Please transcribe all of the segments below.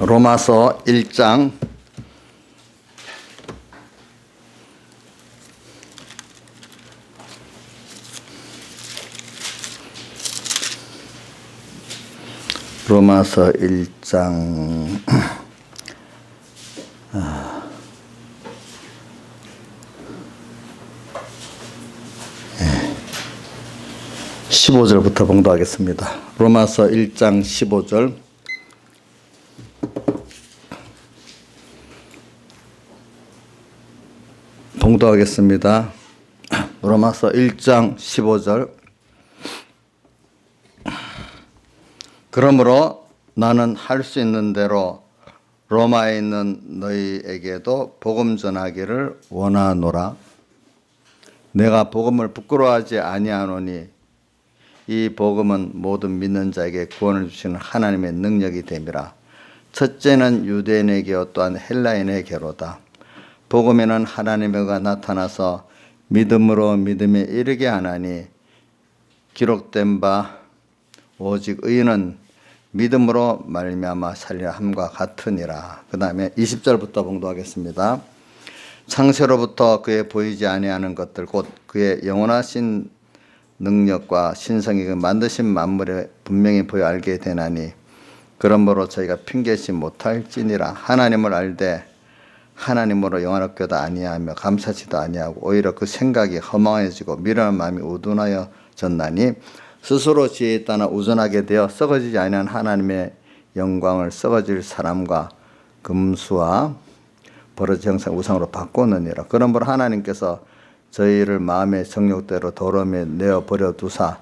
로마서 1장 로마서 1장 15절부터 봉독하겠습니다. 로마서 1장 15절. 봉독하겠습니다. 로마서 1장 15절. 그러므로 나는 할 수 있는 대로 로마에 있는 너희에게도 복음 전하기를 원하노라. 내가 복음을 부끄러워하지 아니하노니 이 복음은 모든 믿는 자에게 구원을 주시는 하나님의 능력이 됨이라. 첫째는 유대인에게요 또한 헬라인에게로다. 복음에는 하나님의가 나타나서 믿음으로 믿음에 이르게 하나니 기록된 바 오직 의인은 믿음으로 말미암아 살리라 함과 같으니라. 그 다음에 20절부터 봉독하겠습니다. 창세로부터 그의 보이지 아니하는 것들 곧 그의 영원하신 능력과 신성이 그 만드신 만물에 분명히 보여 알게 되나니 그러므로 저희가 핑계치 못할지니라. 하나님을 알되 하나님으로 영원하게도 아니하며 감사치도 아니하고 오히려 그 생각이 허망해지고 미련한 마음이 우둔하여졌나니 스스로 지혜 있다나 우둔하게 되어 썩어지지 아니한 하나님의 영광을 썩어질 사람과 금수와 버러지 형상 우상으로 바꾸느니라. 그러므로 하나님께서 저희를 마음의 정욕대로 더러움에 내어버려 두사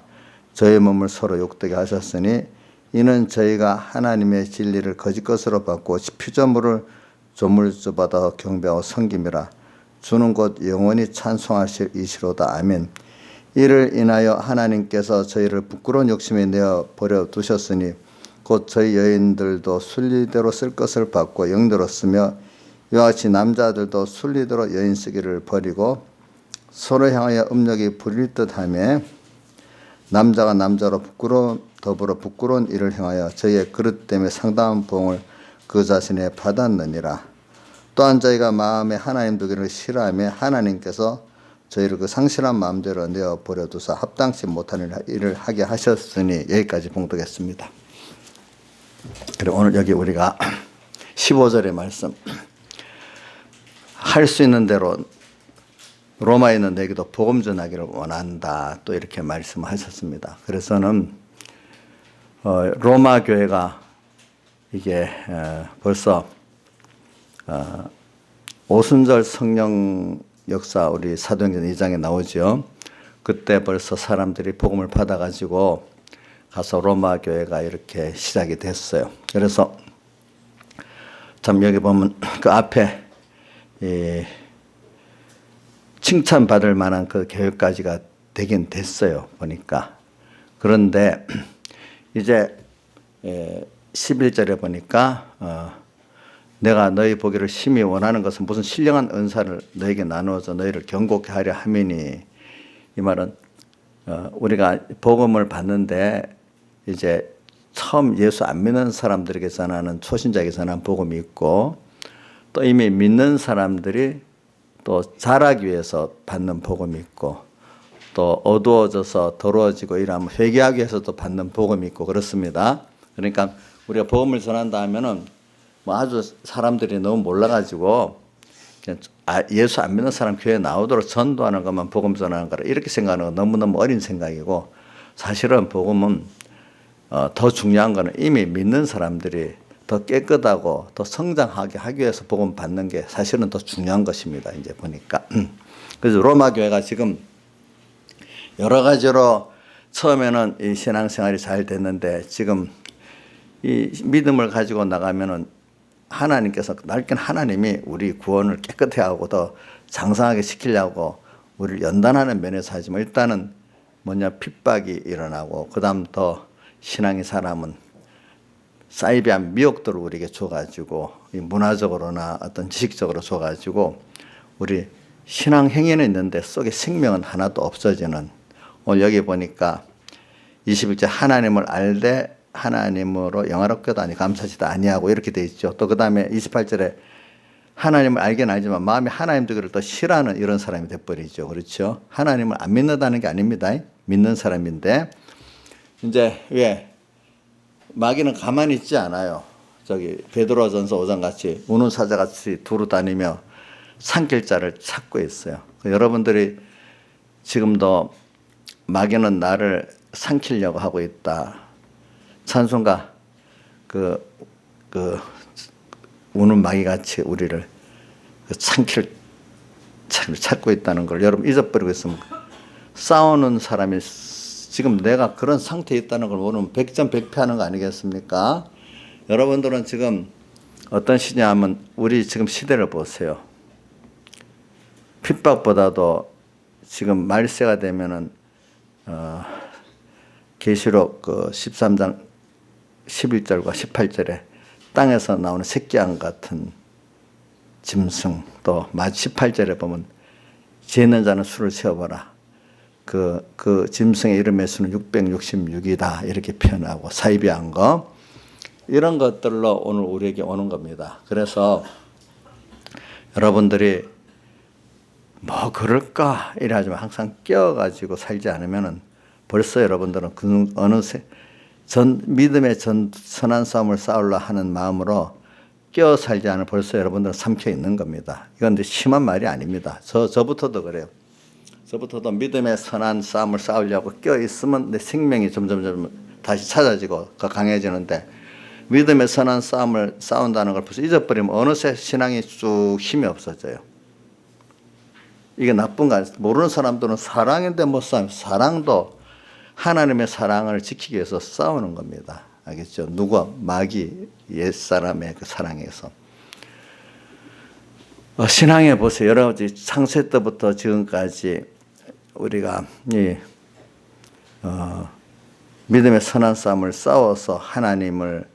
저희 몸을 서로 욕되게 하셨으니 이는 저희가 하나님의 진리를 거짓 것으로 바꾸어 피조물을 조물주보다 경배하고 섬김이라. 주는 곧 영원히 찬송하실 이시로다. 아멘. 이를 인하여 하나님께서 저희를 부끄러운 욕심에 내어버려 두셨으니 곧 저희 여인들도 순리대로 쓸 것을 받고 영대로 쓰며 이와 같이 남자들도 순리대로 여인 쓰기를 버리고 서로 향하여 음욕이 부릴 듯하며 남자가 남자로 더불어 부끄러운 일을 행하여 저희의 그릇 때문에 상당한 보응을 그 자신에 받았느니라. 또한 저희가 마음에 하나님 두기를 싫어하며 하나님께서 저희를 그 상실한 마음대로 내어버려 두사 합당치 못하는 일을 하게 하셨으니 여기까지 봉독했습니다. 그리고 오늘 여기 우리가 15절의 말씀 할 수 있는 대로 로마에 있는 너에게도 복음 전하기를 원한다. 또 이렇게 말씀하셨습니다. 그래서는 로마 교회가 이게 벌써 오순절 성령 역사 우리 사도행전 2장에 나오죠. 그때 벌써 사람들이 복음을 받아가지고 가서 로마 교회가 이렇게 시작이 됐어요. 그래서 참 여기 보면 그 앞에 칭찬받을 만한 그 교회까지가 되긴 됐어요. 보니까. 그런데 이제 11절에 보니까 내가 너희 보기를 심히 원하는 것은 무슨 신령한 은사를 너에게 나누어서 너희를 경고케 하려 함이니. 이 말은 우리가 복음을 받는데 이제 처음 예수 안 믿는 사람들에게 전하는 초신자에게 전하는 복음이 있고 또 이미 믿는 사람들이 또 자라기 위해서 받는 복음이 있고 또 어두워져서 더러워지고 이러면 회개하기 위해서 또 받는 복음이 있고 그렇습니다. 그러니까 우리가 복음을 전한다 하면은 뭐 아주 사람들이 너무 몰라가지고 그냥 예수 안 믿는 사람 교회에 나오도록 전도하는 것만 복음 전하는 거라 이렇게 생각하는 건 너무너무 어린 생각이고 사실은 복음은 더 중요한 거는 이미 믿는 사람들이 더 깨끗하고 더 성장하게 하기 위해서 복음 받는 게 사실은 더 중요한 것입니다. 이제 보니까. 그래서 로마 교회가 지금 여러 가지로 처음에는 이 신앙생활이 잘 됐는데 지금 이 믿음을 가지고 나가면은 하나님께서 날쌘 하나님이 우리 구원을 깨끗해 하고 더 장성하게 시키려고 우리를 연단하는 면에서 하지만 일단은 뭐냐 핍박이 일어나고 그 다음 더 신앙의 사람은 사이비한 미혹들을 우리에게 줘가지고 문화적으로나 어떤 지식적으로 줘가지고 우리 신앙 행위는 있는데 속에 생명은 하나도 없어지는 오늘 여기 보니까 21절 하나님을 알되 하나님으로 영화롭게도 아니 감사지도 아니하고 이렇게 돼 있죠. 또 그다음에 28절에 하나님을 알긴 알지만 마음이 하나님 되기를 더 싫어하는 이런 사람이 돼버리죠. 그렇죠? 하나님을 안 믿는다는 게 아닙니다. 믿는 사람인데 이제 왜 마귀는 가만히 있지 않아요. 저기 베드로전서 5장 같이 우는 사자같이 두루 다니며 삼킬 자를 찾고 있어요. 여러분들이 지금도 마귀는 나를 삼키려고 하고 있다. 찬송가 그 우는 마귀같이 우리를 삼킬 찾고 있다는 걸 여러분 잊어버리고 있으면 싸우는 사람이 지금 내가 그런 상태에 있다는 걸 모르면 백전백패하는 거 아니겠습니까? 여러분들은 지금 어떤 시냐 하면 우리 지금 시대를 보세요. 핍박보다도 지금 말세가 되면은 계시록 그 13장 11절과 18절에 땅에서 나오는 새끼양 같은 짐승 또 18절에 보면 죄 있는 자는 수를 세어봐라. 그 짐승의 이름의 수는 666이다 이렇게 표현하고 사이비한 거 이런 것들로 오늘 우리에게 오는 겁니다. 그래서 여러분들이 뭐 그럴까 이래 하지만 항상 끼어가지고 살지 않으면은 벌써 여러분들은 어느새 믿음의 선한 싸움을 싸우려 하는 마음으로 끼어 살지 않으면 벌써 여러분들은 삼켜 있는 겁니다. 이건 근데 심한 말이 아닙니다. 저부터도 그래요. 저부터도 믿음의 선한 싸움을 싸우려고 끼어 있으면 내 생명이 점점 다시 찾아지고 강해지는데 믿음의 선한 싸움을 싸운다는 걸 벌써 잊어버리면 어느새 신앙이 쭉 힘이 없어져요. 이게 나쁜 거 아니에요. 모르는 사람들은 사랑인데 못 싸워요. 사랑도 하나님의 사랑을 지키기 위해서 싸우는 겁니다. 알겠죠? 누가 마귀 옛사람의 그 사랑에서 신앙에 보세요. 여러 가지 창세 때부터 지금까지 우리가 믿음의 선한 싸움을 싸워서 하나님을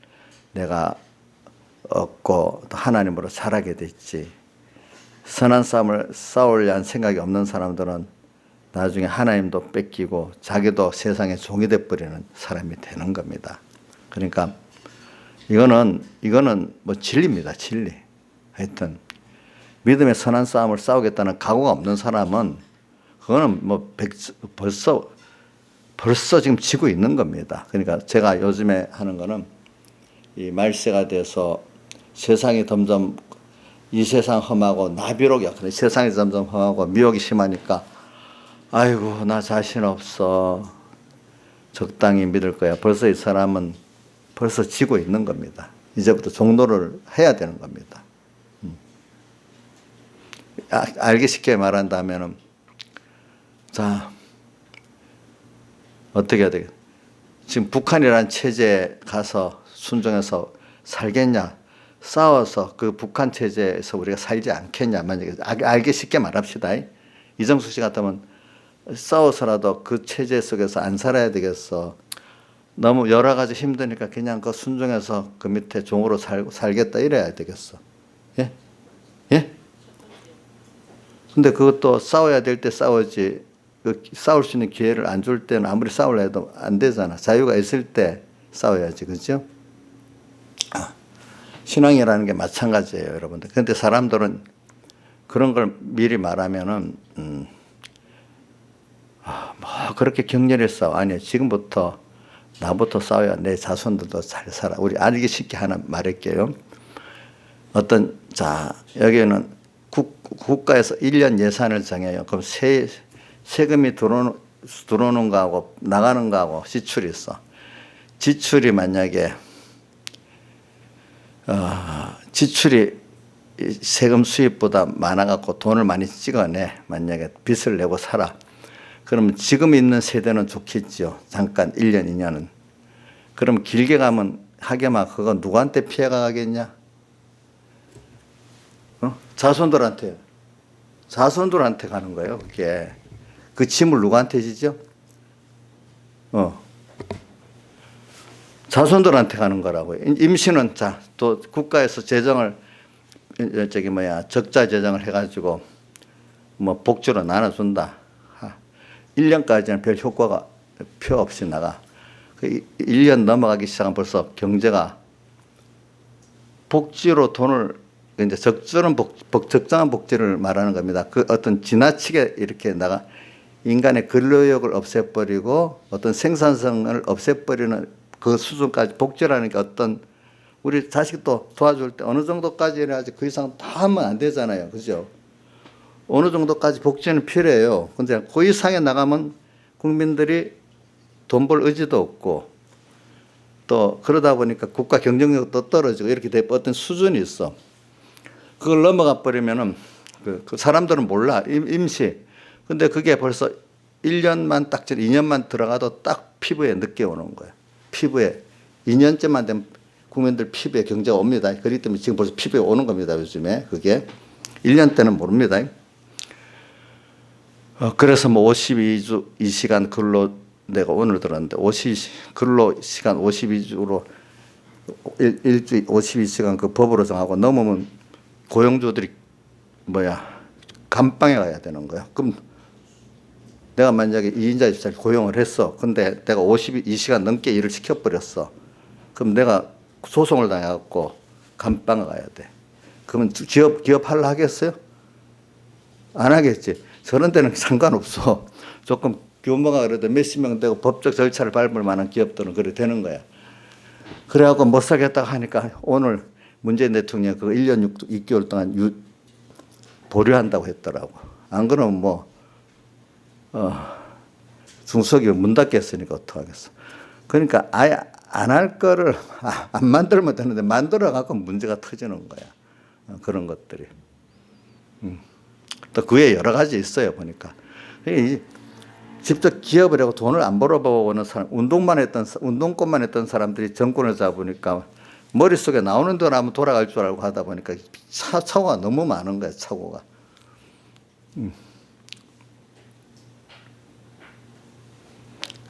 내가 얻고 또 하나님으로 자라게 됐지. 선한 싸움을 싸우려는 생각이 없는 사람들은 나중에 하나님도 뺏기고 자기도 세상의 종이 돼버리는 사람이 되는 겁니다. 그러니까 이거는 뭐 진리입니다. 진리. 하여튼 믿음의 선한 싸움을 싸우겠다는 각오가 없는 사람은 그거는 뭐 벌써 지금 지고 있는 겁니다. 그러니까 제가 요즘에 하는 거는 이 말세가 돼서 세상이 점점 이 세상 험하고 나비록이 약한데 세상이 점점 험하고 미혹이 심하니까 아이고 나 자신 없어 적당히 믿을 거야. 벌써 이 사람은 벌써 지고 있는 겁니다. 이제부터 종로를 해야 되는 겁니다. 알기 쉽게 말한다면은 자 어떻게 해야 되겠? 지금 북한이라는 체제에 가서 순종해서 살겠냐? 싸워서 그 북한 체제에서 우리가 살지 않겠냐? 만약에 알기 쉽게 말합시다. 이정숙 씨 같으면 싸워서라도 그 체제 속에서 안 살아야 되겠어. 너무 여러 가지 힘드니까 그냥 그 순종해서 그 밑에 종으로 살겠다 이래야 되겠어. 예? 예? 근데 그것도 싸워야 될 때 싸우지. 싸울 수 있는 기회를 안 줄 때는 아무리 싸우려 해도 안 되잖아. 자유가 있을 때 싸워야지. 그죠? 신앙이라는 게 마찬가지예요, 여러분들. 그런데 사람들은 그런 걸 미리 말하면은, 뭐, 그렇게 격렬히 싸워. 아니요. 지금부터 나부터 싸워야 내 자손들도 잘 살아. 우리 알기 쉽게 하나 말할게요. 자, 여기는 국가에서 1년 예산을 정해요. 그럼 세금이 들어오는 거하고 나가는 거하고 지출이 있어. 지출이 만약에 지출이 세금 수입보다 많아갖고 돈을 많이 찍어내. 만약에 빚을 내고 살아. 그러면 지금 있는 세대는 좋겠죠. 잠깐 1년, 2년은. 그럼 길게 가면 하게만 그거 누구한테 피해가 가겠냐? 자손들한테 가는 거예요. 그게. 그 짐을 누구한테 지죠? 자손들한테 가는 거라고요. 임신은 또 국가에서 재정을 적자 재정을 해가지고 뭐 복주로 나눠준다. 1년까지는 별 효과가 표 없이 나가. 그 1년 넘어가기 시작하면 벌써 경제가 복지로 돈을 이제 적절한 적정한 복지를 말하는 겁니다. 그 어떤 지나치게 이렇게 인간의 근로력을 없애버리고 어떤 생산성을 없애버리는 그 수준까지 복지라는 게 어떤 우리 자식도 도와줄 때 어느 정도까지 해야지 그 이상 다 하면 안 되잖아요. 그죠? 어느 정도까지 복지는 필요해요. 근데 그 이상에 나가면 국민들이 돈 벌 의지도 없고 또 그러다 보니까 국가 경쟁력도 떨어지고 이렇게 돼 어떤 수준이 있어. 그걸 넘어가 버리면은 그 사람들은 몰라. 임시. 근데 그게 벌써 1년만 딱 2년만 들어가도 딱 피부에 늦게 오는 거야. 피부에 2년째만 되면 국민들 피부에 경제가 옵니다. 그렇기 때문에 지금 벌써 피부에 오는 겁니다. 요즘에 그게 1년 때는 모릅니다. 그래서 뭐 52주 2시간 근로 내가 오늘 들었는데 근로 시간 52주로 일주일 52시간 그 법으로 정하고 넘으면 고용주들이 감방에 가야 되는 거야. 그럼 내가 만약에 2인자 입사를 고용을 했어. 근데 내가 52시간 넘게 일을 시켜버렸어. 그럼 내가 소송을 당해갖고 감방에 가야 돼. 그러면 기업 하려 하겠어요? 안 하겠지. 저런 데는 상관없어. 조금 규모가 그래도 몇십 명 되고 법적 절차를 밟을 만한 기업들은 그래 되는 거야. 그래갖고 못 살겠다고 하니까 오늘 문재인 대통령이 그 1년 6개월 동안 보류한다고 했더라고. 안 그러면 중소기업 문 닫겠으니까 어떡하겠어. 그러니까 아예 안 할 거를 안 만들면 되는데 만들어갖고 문제가 터지는 거야. 그런 것들이. 또 그 외에 여러 가지 있어요, 보니까. 직접 기업을 하고 돈을 안 벌어보는 사람, 운동권만 했던 사람들이 정권을 잡으니까 머릿속에 나오는 대로 하면 돌아갈 줄 알고 하다 보니까 착오가 너무 많은 거야, 착오가.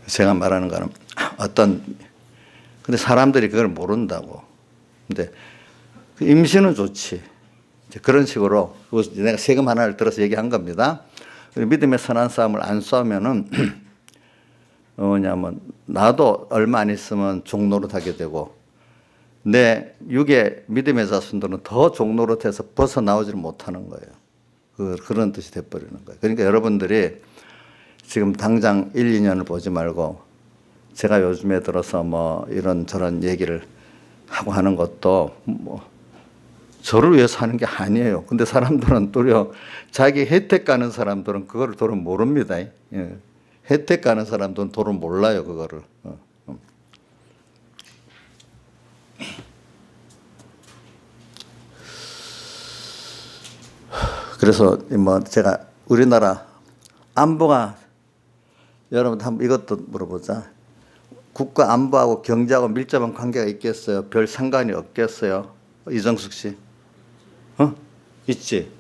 제가 말하는 거는 근데 사람들이 그걸 모른다고. 근데 임시는 좋지. 그런 식으로 내가 세금 하나를 들어서 얘기한 겁니다. 믿음의 선한 싸움을 안 싸우면은 뭐냐면 나도 얼마 안 있으면 종노릇하게 되고 내 육의 믿음의 자손들은 더 종노릇해서 벗어나오지를 못하는 거예요. 그런 뜻이 돼버리는 거예요. 그러니까 여러분들이 지금 당장 1, 2년을 보지 말고 제가 요즘에 들어서 이런 저런 얘기를 하고 하는 것도 저를 위해서 하는 게 아니에요. 근데 사람들은 도리어 자기 혜택 가는 사람들은 그거를 도로 모릅니다. 예. 혜택 가는 사람들은 도로 몰라요, 그거를. 그래서 제가 우리나라 안보가 여러분 한번 이것도 물어보자. 국가 안보하고 경제하고 밀접한 관계가 있겠어요? 별 상관이 없겠어요? 이정숙 씨. 있지.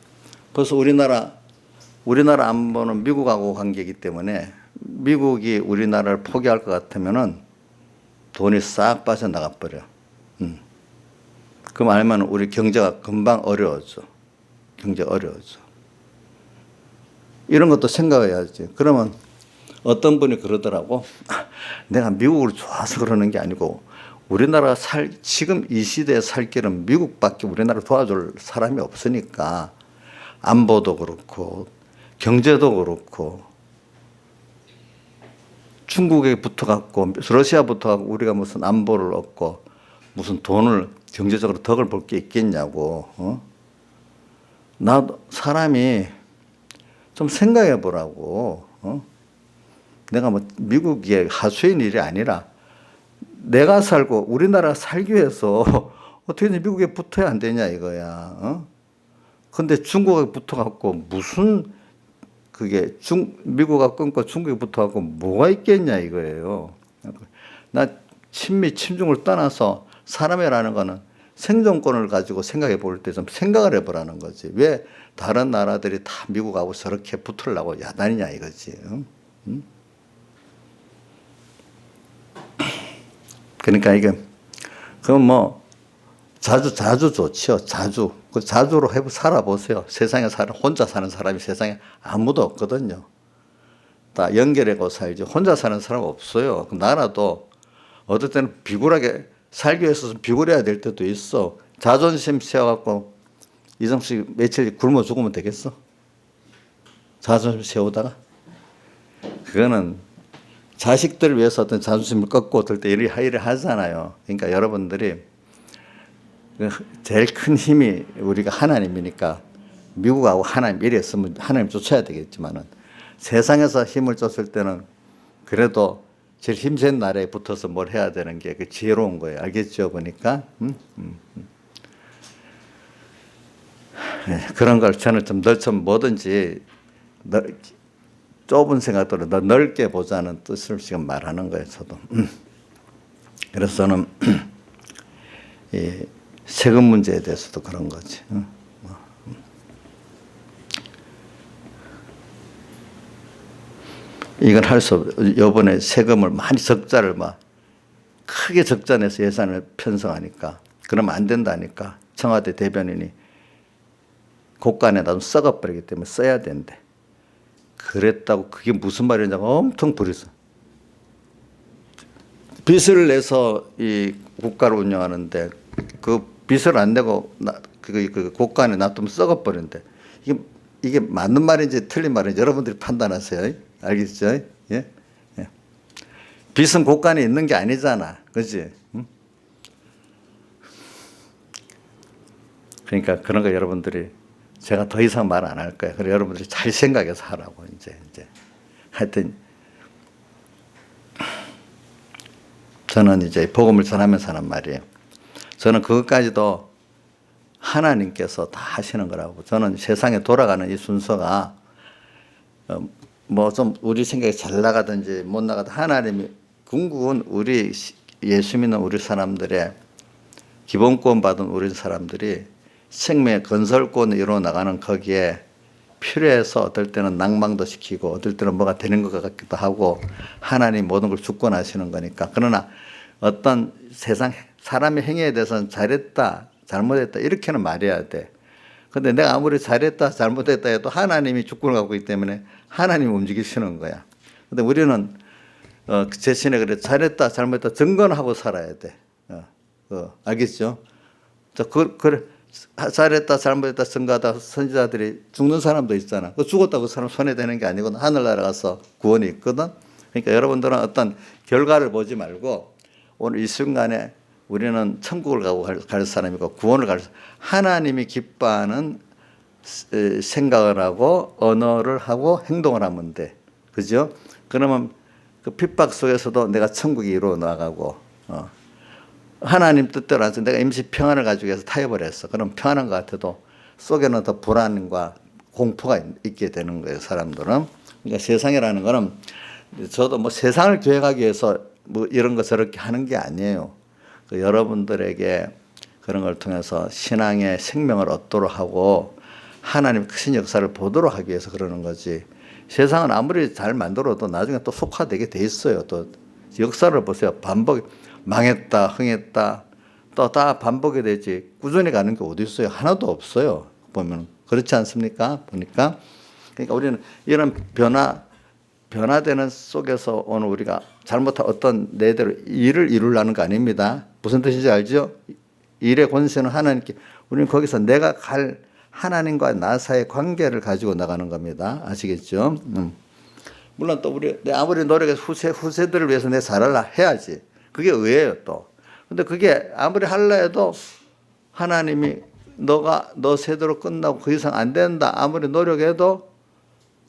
벌써 우리나라 안보는 미국하고 관계이기 때문에 미국이 우리나라를 포기할 것 같으면은 돈이 싹 빠져나가 버려. 그럼 알면 우리 경제가 금방 어려워져. 경제 어려워져. 이런 것도 생각해야지. 그러면 어떤 분이 그러더라고. 내가 미국을 좋아서 그러는 게 아니고 우리나라 지금 이 시대에 살 길은 미국밖에 우리나라 도와줄 사람이 없으니까 안보도 그렇고 경제도 그렇고 중국에 붙어갖고 러시아 붙어갖고 우리가 무슨 안보를 얻고 무슨 돈을 경제적으로 덕을 볼 게 있겠냐고. 나도 사람이 좀 생각해 보라고. 내가 미국의 하수인 일이 아니라 내가 살고 우리나라 살기 위해서 어떻게 미국에 붙어야 안 되냐 이거야. 근데 중국에 붙어갖고 무슨 그게 미국하고 끊고 중국에 붙어갖고 뭐가 있겠냐 이거예요. 나 친미 친중을 떠나서 사람이라는 거는 생존권을 가지고 생각해 볼 때 좀 생각을 해보라는 거지. 왜 다른 나라들이 다 미국하고 저렇게 붙으려고 야단이냐 이거지. 그러니까 이게 그럼 자주 좋지요. 자주로 살아보세요. 세상에 혼자 사는 사람이 세상에 아무도 없거든요. 다 연결하고 살지 혼자 사는 사람 없어요. 나라도 어떨 때는 비굴하게 살기 위해서 비굴해야 될 때도 있어. 자존심 세워갖고 이정식 며칠 굶어 죽으면 되겠어? 자존심 세우다가? 그거는 자식들을 위해서 어떤 자존심을 꺾고 어떨 때 이래 하잖아요. 그러니까 여러분들이 제일 큰 힘이 우리가 하나님이니까 미국하고 하나님 이랬으면 하나님 쫓아야 되겠지만은 세상에서 힘을 줬을 때는 그래도 제일 힘센 나라에 붙어서 뭘 해야 되는 게 그 지혜로운 거예요. 알겠죠? 보니까. 네, 그런 걸 저는 좀 뭐든지 좁은 생각들을 더 넓게 보자는 뜻을 지금 말하는 거예요. 저도. 그래서 저는 이 세금 문제에 대해서도 그런 거지. 이건 할 수 없어. 이번에 세금을 많이 적자를 막 크게 적자 내서 예산을 편성하니까 그러면 안 된다니까 청와대 대변인이 곳간에다 썩어버리기 때문에 써야 된대. 그랬다고 그게 무슨 말이냐고 엄청 부렸어. 빚을 내서 이 국가를 운영하는데 그 빚을 안 내고 그 곳간에 놔두면 썩어버린대. 이게 맞는 말인지 틀린 말인지 여러분들이 판단하세요. 알겠죠? 예? 예. 빚은 곳간에 있는 게 아니잖아. 그지? 응? 그러니까 그런 거 여러분들이 제가 더 이상 말 안 할 거예요. 그래 여러분들이 잘 생각해서 하라고 이제 하여튼 저는 이제 복음을 전하면서 하는 말이에요. 저는 그것까지도 하나님께서 다 하시는 거라고. 저는 세상에 돌아가는 이 순서가 뭐 좀 우리 생각이 잘 나가든지 못 나가든 하나님이 궁극은 우리 예수 믿는 우리 사람들의 기본권 받은 우리 사람들이 생명의 건설권을 이루어 나가는 거기에 필요해서 어떨 때는 낭망도 시키고 어떨 때는 뭐가 되는 것 같기도 하고 하나님 모든 걸 주권하시는 거니까. 그러나 어떤 세상 사람의 행위에 대해서는 잘했다 잘못했다 이렇게는 말해야 돼. 근데 내가 아무리 잘했다 잘못했다 해도 하나님이 주권을 갖고 있기 때문에 하나님이 움직이시는 거야. 근데 우리는 제 신에 그래 잘했다 잘못했다 증거는 하고 살아야 돼. 알겠죠? 그래 잘했다 잘못했다 증거하다 선지자들이 죽는 사람도 있잖아. 그 죽었다고 그 사람 손해 되는 게 아니고 하늘나라 가서 구원이 있거든. 그러니까 여러분들은 어떤 결과를 보지 말고 오늘 이 순간에 우리는 천국을 가고 갈 사람이고 구원을 갈 사람. 하나님이 기뻐하는 생각을 하고 언어를 하고 행동을 하면 돼. 그죠? 그러면 그 핍박 속에서도 내가 천국이 이루어 나가고 하나님 뜻대로 해서 내가 임시 평안을 가지고 해서 타협을 했어. 그럼 평안한 것 같아도 속에는 더 불안과 공포가 있게 되는 거예요. 사람들은. 그러니까 세상이라는 거는 저도 뭐 세상을 계획하기 위해서 뭐 이런 거 저렇게 하는 게 아니에요. 그 여러분들에게 그런 걸 통해서 신앙의 생명을 얻도록 하고 하나님 크신 역사를 보도록 하기 위해서 그러는 거지. 세상은 아무리 잘 만들어도 나중에 또 속화되게 돼 있어요. 또 역사를 보세요. 반복 망했다 흥했다 또 다 반복이 되지 꾸준히 가는 게 어디 있어요. 하나도 없어요. 보면 그렇지 않습니까? 보니까. 그러니까 우리는 이런 변화되는 속에서 오늘 우리가 잘못한 어떤 내대로 일을 이루려는 거 아닙니다. 무슨 뜻인지 알죠? 일의 권세는 하나님께. 우리는 거기서 내가 갈 하나님과 나 사이의 관계를 가지고 나가는 겁니다. 아시겠죠? 물론 또 우리 아무리 노력해서 후세들을 위해서 내 잘하려 해야지. 그게 의예요 또. 근데 그게 아무리 하려 해도 하나님이 너 세대로 끝나고 그 이상 안 된다. 아무리 노력해도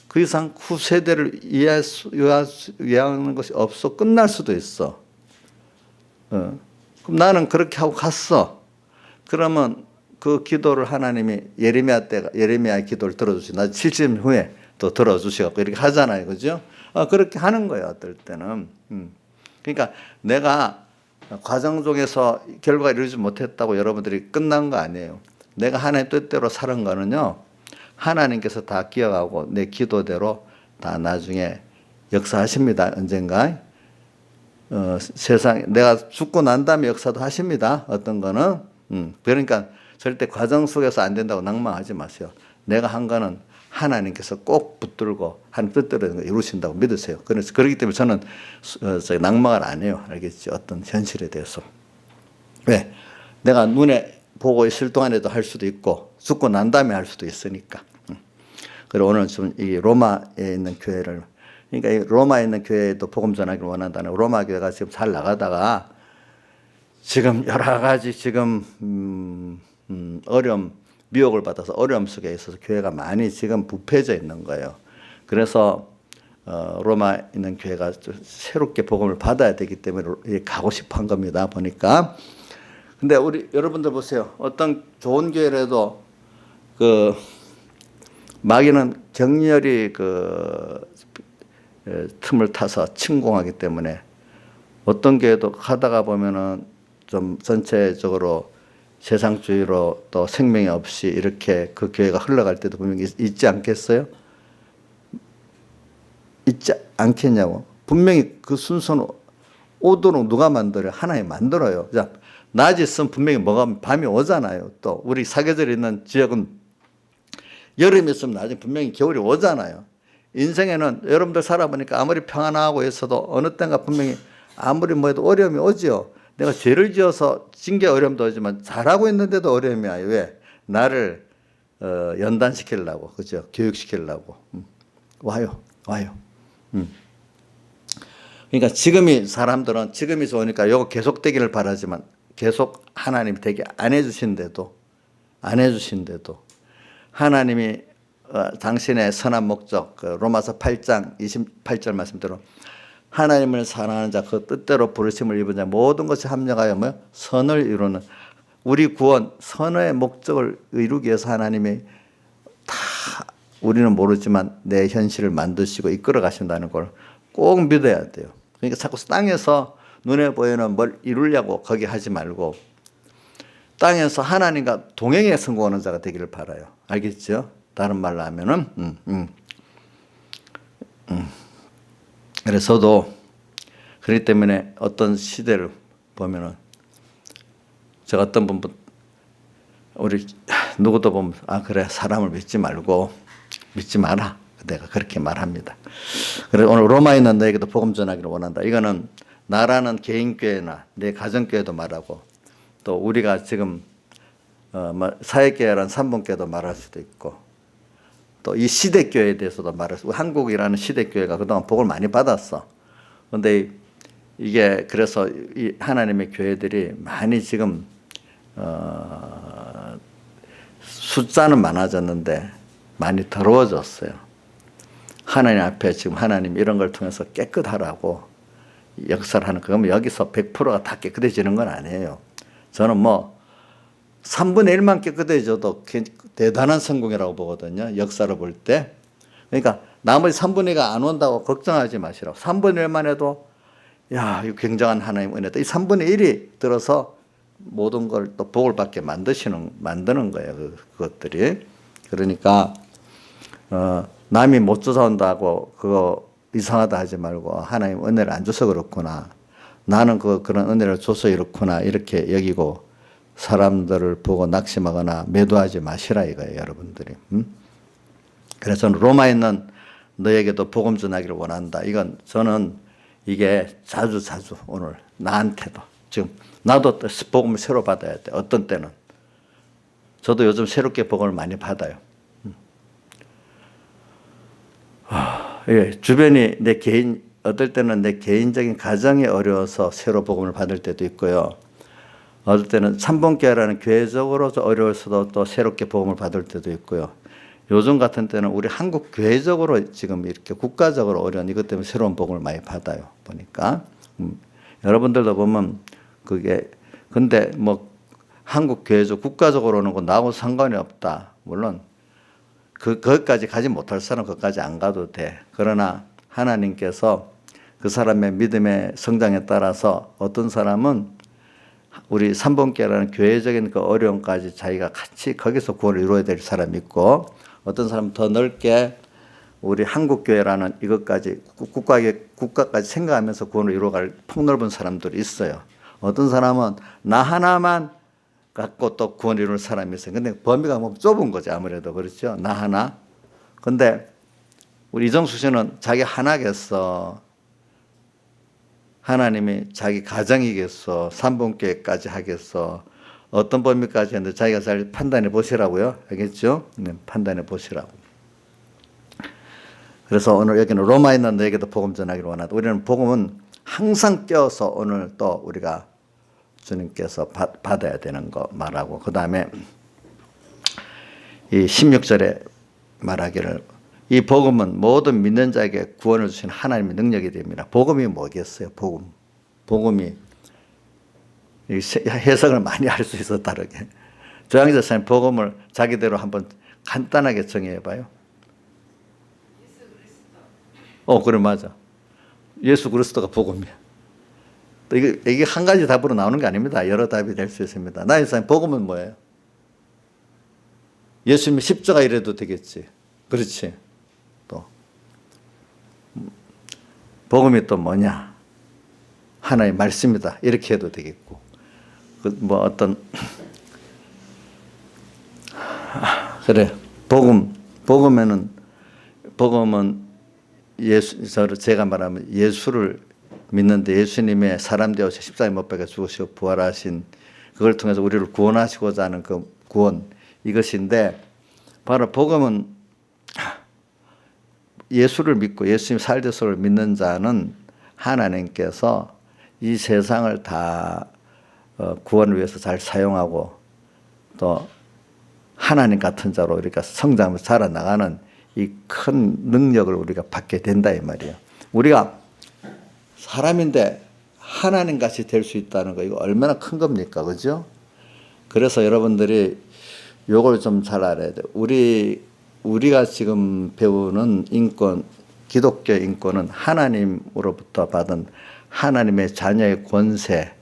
그 이상 후세대를 이해하는 것이 없어 끝날 수도 있어. 그럼 나는 그렇게 하고 갔어. 그러면 그 기도를 하나님이 예레미야의 기도를 들어주시고 나 70년 후에 또 들어주시고 이렇게 하잖아요. 그죠? 그렇게 하는 거예요. 어떨 때는. 그러니까 내가 과정 중에서 결과가 이루지 못했다고 여러분들이 끝난 거 아니에요. 내가 하나님 뜻대로 사는 거는요. 하나님께서 다 기억하고 내 기도대로 다 나중에 역사하십니다. 언젠가. 세상 내가 죽고 난 다음에 역사도 하십니다. 어떤 거는. 그러니까 절대 과정 속에서 안 된다고 낭망하지 마세요. 내가 한 거는 하나님께서 꼭 붙들고 하나님 뜻대로 이루신다고 믿으세요. 그래서 그렇기 때문에 저는 낭망을 안 해요. 알겠죠? 어떤 현실에 대해서. 왜? 내가 눈에 보고 있을 동안에도 할 수도 있고 죽고 난 다음에 할 수도 있으니까. 그리고 오늘 좀 이 로마에 있는 교회를, 그러니까 이 로마에 있는 교회도 복음 전하기를 원한다는 로마 교회가 지금 잘 나가다가 지금 여러 가지 지금 어려움, 미혹을 받아서 어려움 속에 있어서 교회가 많이 지금 부패져 있는 거예요. 그래서 로마에 있는 교회가 새롭게 복음을 받아야 되기 때문에 가고 싶어 한 겁니다. 보니까. 근데 우리 여러분들 보세요. 어떤 좋은 교회라도 그 마귀는 격렬히 그 틈을 타서 침공하기 때문에 어떤 교회도 하다가 보면은 좀 전체적으로 세상주의로 또 생명이 없이 이렇게 그 교회가 흘러갈 때도 분명히 있지 않겠어요? 있지 않겠냐고. 분명히 그 순서는 오도록 누가 만들어요? 하나님 만들어요. 자, 낮이 있으면 분명히 뭐가 밤이 오잖아요. 또 우리 사계절에 있는 지역은 여름이 있으면 나중에 분명히 겨울이 오잖아요. 인생에는 여러분들 살아보니까 아무리 평안하고 있어도 어느 때인가 분명히 아무리 뭐 해도 어려움이 오지요. 내가 죄를 지어서 진 게 어려움도 오지만 잘하고 있는데도 어려움이 와요. 왜? 나를 연단시키려고, 그죠? 교육시키려고. 와요. 그러니까 지금이 사람들은 지금이 좋으니까 이거 계속되기를 바라지만 계속 하나님 되게 안 해주신데도 하나님이 당신의 선한 목적, 그 로마서 8장 28절 말씀대로 하나님을 사랑하는 자, 그 뜻대로 부르심을 입은 자 모든 것이 합력하여 뭐 선을 이루는, 우리 구원 선의 목적을 이루기 위해서 하나님이 다 우리는 모르지만 내 현실을 만드시고 이끌어 가신다는 걸 꼭 믿어야 돼요. 그러니까 자꾸 땅에서 눈에 보이는 뭘 이루려고 거기 하지 말고 땅에서 하나님과 동행에 성공하는 자가 되기를 바라요. 알겠죠? 다른 말로 하면은 그래서 저도 그렇기 때문에 어떤 시대를 보면은 제가 어떤 분 우리 누구도 보면 그래 사람을 믿지 마라. 내가 그렇게 말합니다. 그래서 오늘 로마에 있는 너에게도 복음 전하기를 원한다. 이거는 나라는 개인교회나 내 가정교회도 말하고 또 우리가 지금 사회교회라는 삼분교회도 말할 수도 있고 또 이 시대교회에 대해서도 말할 수 있고 한국이라는 시대교회가 그동안 복을 많이 받았어. 그런데 이게 그래서 이 하나님의 교회들이 많이 지금 숫자는 많아졌는데 많이 더러워졌어요. 하나님 앞에 지금 하나님 이런 걸 통해서 깨끗하라고 역사를 하는 그러면 여기서 100%가 다 깨끗해지는 건 아니에요. 저는 뭐 3분의 1만 깨끗해져도 대단한 성공이라고 보거든요. 역사를 볼 때. 그러니까 나머지 3분의 1가 안 온다고 걱정하지 마시라고. 3분의 1만 해도 야, 이거 굉장한 하나님 은혜다. 이 3분의 1이 들어서 모든 걸 또 복을 받게 만드는 거예요. 그것들이. 그러니까 남이 못 쫓아온다고 그거 이상하다 하지 말고 하나님 은혜를 안 줘서 그렇구나. 나는 그런 은혜를 줘서 이렇구나. 이렇게 여기고 사람들을 보고 낙심하거나 매도하지 마시라 이거예요. 여러분들이. 그래서 저는 로마에 있는 너에게도 복음 전하기를 원한다. 이건 저는 이게 자주 오늘 나한테도 지금 나도 복음을 새로 받아야 돼. 어떤 때는. 저도 요즘 새롭게 복음을 많이 받아요. 예, 주변이 어떨 때는 내 개인적인 가정이 어려워서 새로 복음을 받을 때도 있고요. 어떨 때는 삼분교회라는 교회적으로 어려워서도 또 새롭게 복음을 받을 때도 있고요. 요즘 같은 때는 우리 한국 교회적으로 지금 이렇게 국가적으로 어려운 이것 때문에 새로운 복음을 많이 받아요. 보니까. 여러분들도 보면 그게 근데 뭐 한국 교회적 국가적으로 오는 건 나하고 상관이 없다. 물론 거기까지 가지 못할 사람은 거기까지 안 가도 돼. 그러나 하나님께서 그 사람의 믿음의 성장에 따라서 어떤 사람은 우리 삼분교회라는 교회적인 그 어려움까지 자기가 같이 거기서 구원을 이루어야 될 사람이 있고 어떤 사람은 더 넓게 우리 한국교회라는 이것까지 국가까지 생각하면서 구원을 이루어갈 폭넓은 사람들이 있어요. 어떤 사람은 나 하나만 갖고 또 구원 이루는 사람이 있어요. 근데 범위가 뭐 좁은 거죠. 아무래도 그렇죠. 나 하나. 근데 우리 이정수 씨는 자기 하나겠어. 하나님이 자기 가정이겠어. 삼분교회까지 하겠어. 어떤 범위까지 했는데 자기가 잘 판단해 보시라고요. 알겠죠? 네, 판단해 보시라고. 그래서 오늘 여기는 로마에 있는 너에게도 복음 전하기를 원하다. 우리는 복음은 항상 껴서 오늘 또 우리가 주님께서 받아야 되는 거 말하고, 그 다음에 이 16절에 말하기를 이 복음은 모든 믿는 자에게 구원을 주신 하나님의 능력이 됩니다. 복음이 뭐겠어요? 복음이 해석을 많이 할 수 있어 다르게. 조양재 선생님 복음을 자기대로 한번 간단하게 정의해 봐요. 그래 맞아. 예수 그리스도가 복음이야. 이게 한 가지 답으로 나오는 게 아닙니다. 여러 답이 될 수 있습니다. 나의 선생님 복음은 뭐예요? 예수님이 십자가 이래도 되겠지. 그렇지. 또 복음이 또 뭐냐? 하나의 말씀이다. 이렇게 해도 되겠고. 뭐 어떤 그래. 복음은 제가 말하면 예수를 믿는데 예수님의 사람 되어서 십자가에 못 박혀 죽으시고 부활하신 그걸 통해서 우리를 구원하시고자 하는 그 구원 이것인데, 바로 복음은 예수를 믿고 예수님 살대소를 믿는 자는 하나님께서 이 세상을 다 구원을 위해서 잘 사용하고 또 하나님 같은 자로 우리가 성장하면서 자라나가는 이 큰 능력을 우리가 받게 된다 이 말이에요. 우리가 사람인데 하나님같이 될 수 있다는 거 이거 얼마나 큰 겁니까? 그죠? 그래서 여러분들이 요걸 좀 잘 알아야 돼요. 우리가 지금 배우는 인권, 기독교 인권은 하나님으로부터 받은 하나님의 자녀의 권세,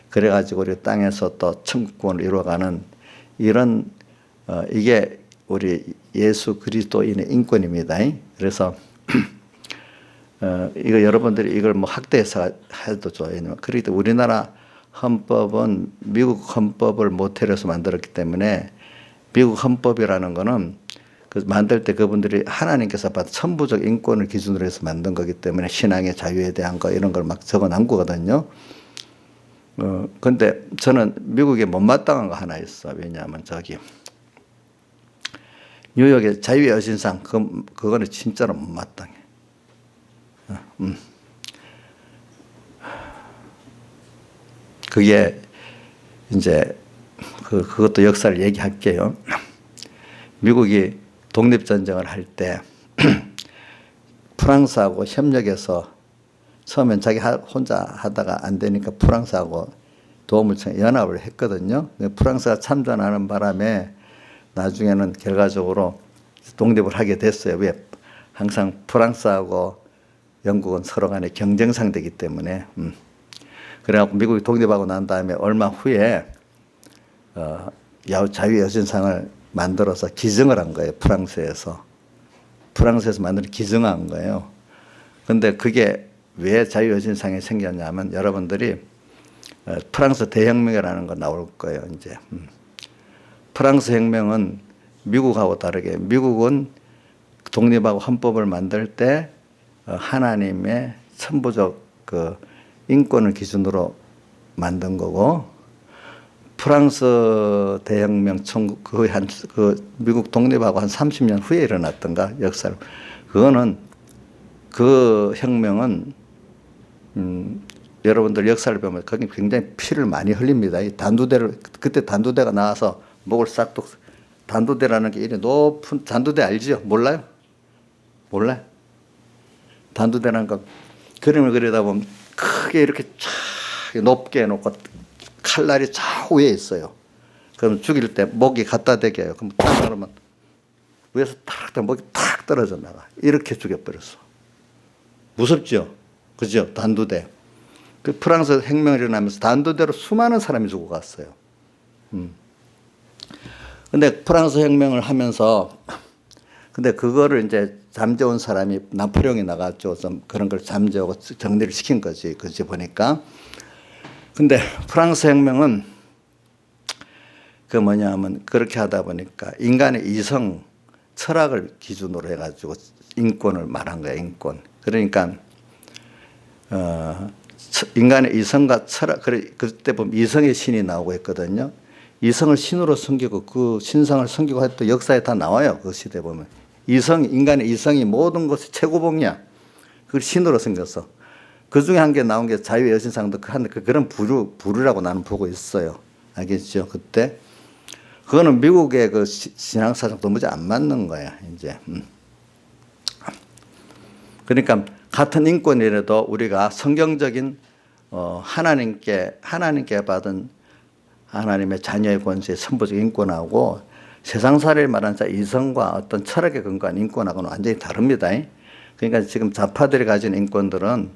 그래가지고 우리 땅에서 또 천국권을 이루어가는 이런 이게 우리 예수 그리스도인의 인권입니다. 그래서 이거 여러분들이 이걸 뭐 학대해서 해도 좋아요. 그렇기 때문에 우리나라 헌법은 미국 헌법을 모델해서 만들었기 때문에 미국 헌법이라는 거는 그 만들 때 그분들이 하나님께서 받은 천부적 인권을 기준으로 해서 만든 거기 때문에 신앙의 자유에 대한 거 이런 걸 막 적어 놓은 거거든요. 근데 저는 미국에 못마땅한 거 하나 있어. 왜냐하면 저기 뉴욕의 자유의 여신상 그거는 진짜로 못마땅해. 그게 이제 그것도 역사를 얘기할게요. 미국이 독립전쟁을 할 때 프랑스하고 협력해서 처음엔 자기 혼자 하다가 안 되니까 프랑스하고 도움을 청해 연합을 했거든요. 프랑스가 참전하는 바람에 나중에는 결과적으로 독립을 하게 됐어요. 왜? 항상 프랑스하고 영국은 서로 간에 경쟁 상대이기 때문에. 그래갖고 미국이 독립하고 난 다음에 얼마 후에 자유의 여신상을 만들어서 기증을 한 거예요. 프랑스에서 만들어 기증한 거예요. 근데 그게 왜 자유의 여신상이 생겼냐면 여러분들이 프랑스 대혁명이라는 거 나올 거예요. 이제 프랑스 혁명은 미국하고 다르게 미국은 독립하고 헌법을 만들 때 하나님의 천부적 그 인권을 기준으로 만든 거고, 프랑스 대혁명 미국 독립하고 한 30년 후에 일어났던가 역사를, 그거는 그 혁명은 여러분들 역사를 보면 거기 굉장히 피를 많이 흘립니다. 이 그때 단두대가 나와서 목을 싹둑, 단두대라는 게 이래 높은 단두대 알지요? 몰라요? 몰라요? 단두대라는 거 그림을 그리다 보면 크게 이렇게 쫙 높게 해놓고 칼날이 좌우에 있어요. 그럼 죽일 때 목이 갖다 대게요. 그럼 딱 그러면 위에서 탁 목이 탁 떨어져 나가. 이렇게 죽여버렸어. 무섭죠? 그죠? 단두대. 그 프랑스 혁명이 일어나면서 단두대로 수많은 사람이 죽어갔어요. 근데 프랑스 혁명을 하면서 근데 그거를 이제 잠재운 사람이 나폴레옹이 나갔죠. 좀 그런 걸 잠재우고 정리를 시킨 거지. 그지 보니까. 근데 프랑스 혁명은 그 뭐냐면 그렇게 하다 보니까 인간의 이성, 철학을 기준으로 해가지고 인권을 말한 거야, 인권. 그러니까 인간의 이성과 철학, 그때 보면 이성의 신이 나오고 했거든요. 이성을 신으로 섬기고 그 신성을 섬기고 했던 역사에 다 나와요. 그 시대 보면. 인간의 이성이 모든 것의 최고봉이야. 그걸 신으로 섬겼어. 그 중에 한 개 나온 게 자유의 여신상도 그런 부류라고 나는 보고 있어요. 알겠죠? 그때. 그거는 미국의 그 신앙사상 도무지 안 맞는 거야, 이제. 그러니까 같은 인권이라도 우리가 성경적인 하나님께 받은 하나님의 자녀의 권세의 선보적 인권하고 세상살이를 말하는 이성과 어떤 철학에 근거한 인권하고는 완전히 다릅니다. 그러니까 지금 좌파들이 가진 인권들은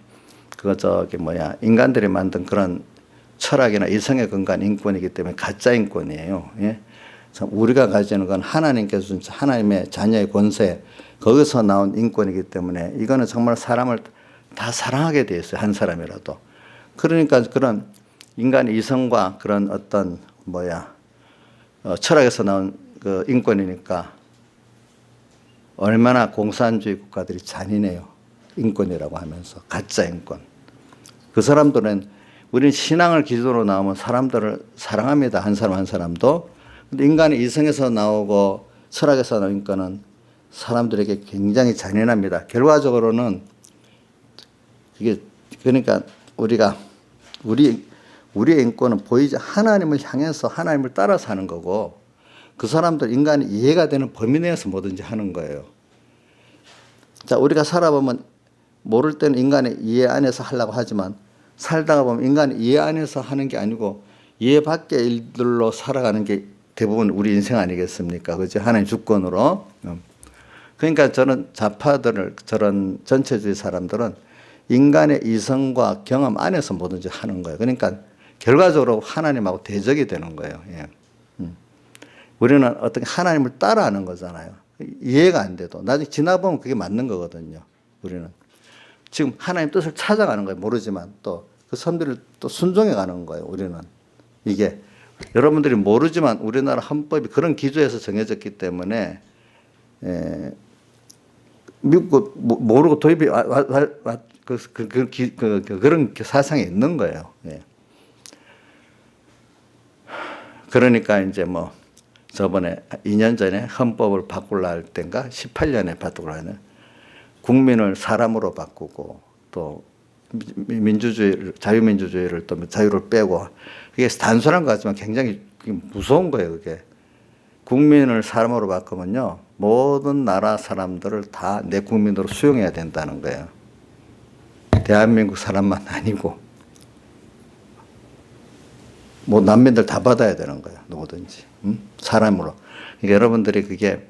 인간들이 만든 그런 철학이나 이성에 근거한 인권이기 때문에 가짜 인권이에요. 예? 우리가 가지는 건 하나님께서 준 하나님의 자녀의 권세, 거기서 나온 인권이기 때문에 이거는 정말 사람을 다 사랑하게 돼 있어요. 한 사람이라도. 그러니까 그런 인간의 이성과 그런 어떤 철학에서 나온 그 인권이니까 얼마나 공산주의 국가들이 잔인해요. 인권이라고 하면서 가짜 인권. 그 사람들은 우리는 신앙을 기준으로 나오면 사람들을 사랑합니다. 한 사람 한 사람도. 근데 인간의 이성에서 나오고 철학에서 나온 인권은 사람들에게 굉장히 잔인합니다. 결과적으로는 이게 그러니까 우리의 인권은 보이지 하나님을 향해서 하나님을 따라 사는 거고 그 사람들 인간이 이해가 되는 범위 내에서 뭐든지 하는 거예요. 자, 우리가 살아보면 모를 때는 인간의 이해 안에서 하려고 하지만 살다가 보면 인간이 이해 안에서 하는 게 아니고 이해 밖의 일들로 살아가는 게 대부분 우리 인생 아니겠습니까? 그죠? 하나님 주권으로. 그러니까 저는 저런 전체주의 사람들은 인간의 이성과 경험 안에서 뭐든지 하는 거예요. 그러니까 결과적으로 하나님하고 대적이 되는 거예요. 예. 우리는 어떻게 하나님을 따라하는 거잖아요. 이해가 안 돼도 나중에 지나보면 그게 맞는 거거든요. 우리는 지금 하나님 뜻을 찾아가는 거예요. 모르지만 또 그 선들을 또 순종해 가는 거예요. 우리는 이게 여러분들이 모르지만 우리나라 헌법이 그런 기조에서 정해졌기 때문에 믿고 모르고 도입이 그런 사상이 있는 거예요. 예. 그러니까 이제 저번에 2년 전에 헌법을 바꾸려 할 때인가 18년에 바꾸려 하는 국민을 사람으로 바꾸고 또 자유민주주의를 또 자유를 빼고 그게 단순한 것 같지만 굉장히 무서운 거예요. 그게 국민을 사람으로 바꾸면요 모든 나라 사람들을 다 내 국민으로 수용해야 된다는 거예요. 대한민국 사람만 아니고 난민들 다 받아야 되는 거예요. 누구든지 사람으로. 그러니까 여러분들이 그게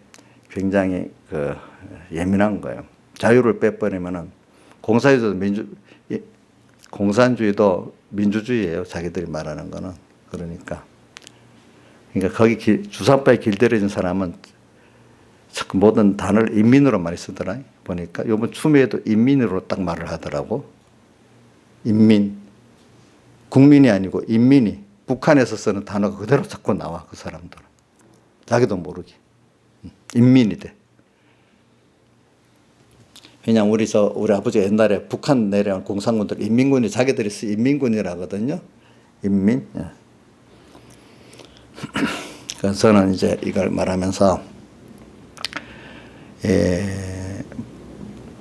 굉장히 예민한 거예요. 자유를 빼버리면은 공산주의도 민주주의예요. 자기들이 말하는 거는. 그러니까 거기 주사파에 길들여진 사람은 자꾸 모든 단어를 인민으로 많이 쓰더라. 보니까 이번 추미애도 인민으로 딱 말을 하더라고. 인민. 국민이 아니고 인민이. 북한에서 쓰는 단어가 그대로 자꾸 나와. 그 사람들은. 자기도 모르게. 인민이 돼. 그냥 우리 아버지가 옛날에 북한 내려온 공산군들 인민군이 자기들이 인민군이라거든요. 인민. 그래서 저는 이제 이걸 말하면서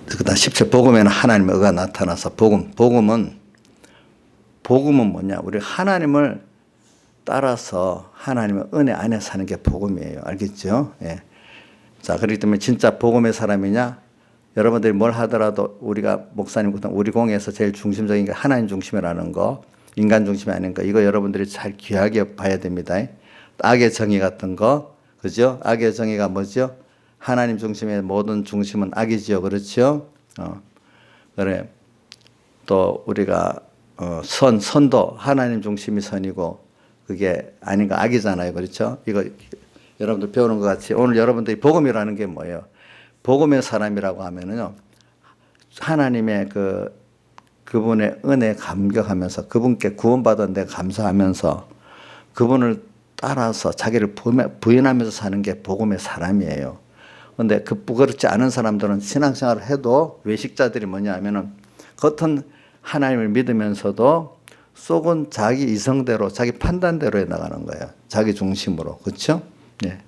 그다음 17 복음에는 하나님의 의가 나타나서 복음은 뭐냐? 우리 하나님을 따라서 하나님의 은혜 안에 사는 게 복음이에요. 알겠죠? 예. 자, 그렇기 때문에 진짜 복음의 사람이냐? 여러분들이 뭘 하더라도 우리가 목사님 우리 공예에서 제일 중심적인 게 하나님 중심이라는 거, 인간 중심이 아닌 거, 이거 여러분들이 잘 귀하게 봐야 됩니다. 악의 정의 같은 거, 그죠? 악의 정의가 뭐죠? 하나님 중심의 모든 중심은 악이지요. 그렇죠? 그래. 또 우리가 선도 하나님 중심이 선이고 그게 아닌가 악이잖아요. 그렇죠? 이거 여러분들 배우는 것 같이 오늘 여러분들이 복음이라는 게 뭐예요? 복음의 사람이라고 하면은요, 하나님의 그분의 은혜에 감격하면서 그분께 구원받은 데 감사하면서 그분을 따라서 자기를 부인하면서 사는 게 복음의 사람이에요. 근데 그렇지 않은 사람들은 신앙생활을 해도 외식자들이 뭐냐 하면은 겉은 하나님을 믿으면서도 속은 자기 이성대로, 자기 판단대로 해 나가는 거예요. 자기 중심으로. 그렇죠? 네.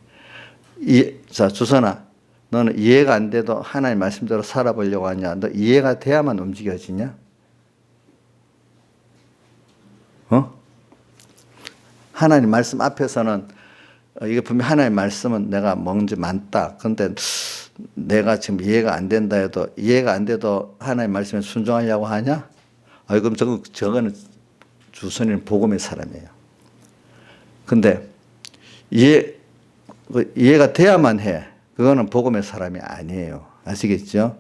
자, 주선아, 너는 이해가 안 돼도 하나님 말씀대로 살아보려고 하냐? 너 이해가 돼야만 움직여지냐? 하나님 말씀 앞에서는 이게 분명히 하나님 말씀은 내가 뭔지 많다. 그런데 내가 지금 이해가 안 된다 해도 이해가 안 돼도 하나님 말씀에 순종하려고 하냐? 그럼 저거는 주선이는 복음의 사람이에요. 근데 이해가 돼야만 해. 그거는 복음의 사람이 아니에요. 아시겠죠?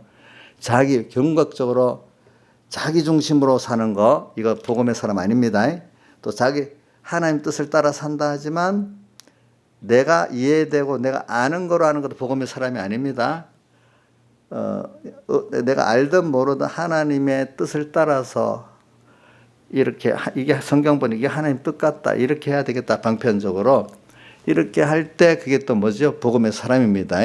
자기 경각적으로 자기 중심으로 사는 거 이거 복음의 사람 아닙니다. 또 자기 하나님 뜻을 따라 산다 하지만 내가 이해되고 내가 아는 거로 하는 것도 복음의 사람이 아닙니다. 내가 알든 모르든 하나님의 뜻을 따라서 이렇게 이게 성경 보니 이게 하나님 뜻 같다 이렇게 해야 되겠다 방편적으로 이렇게 할 때 그게 또 뭐죠? 복음의 사람입니다.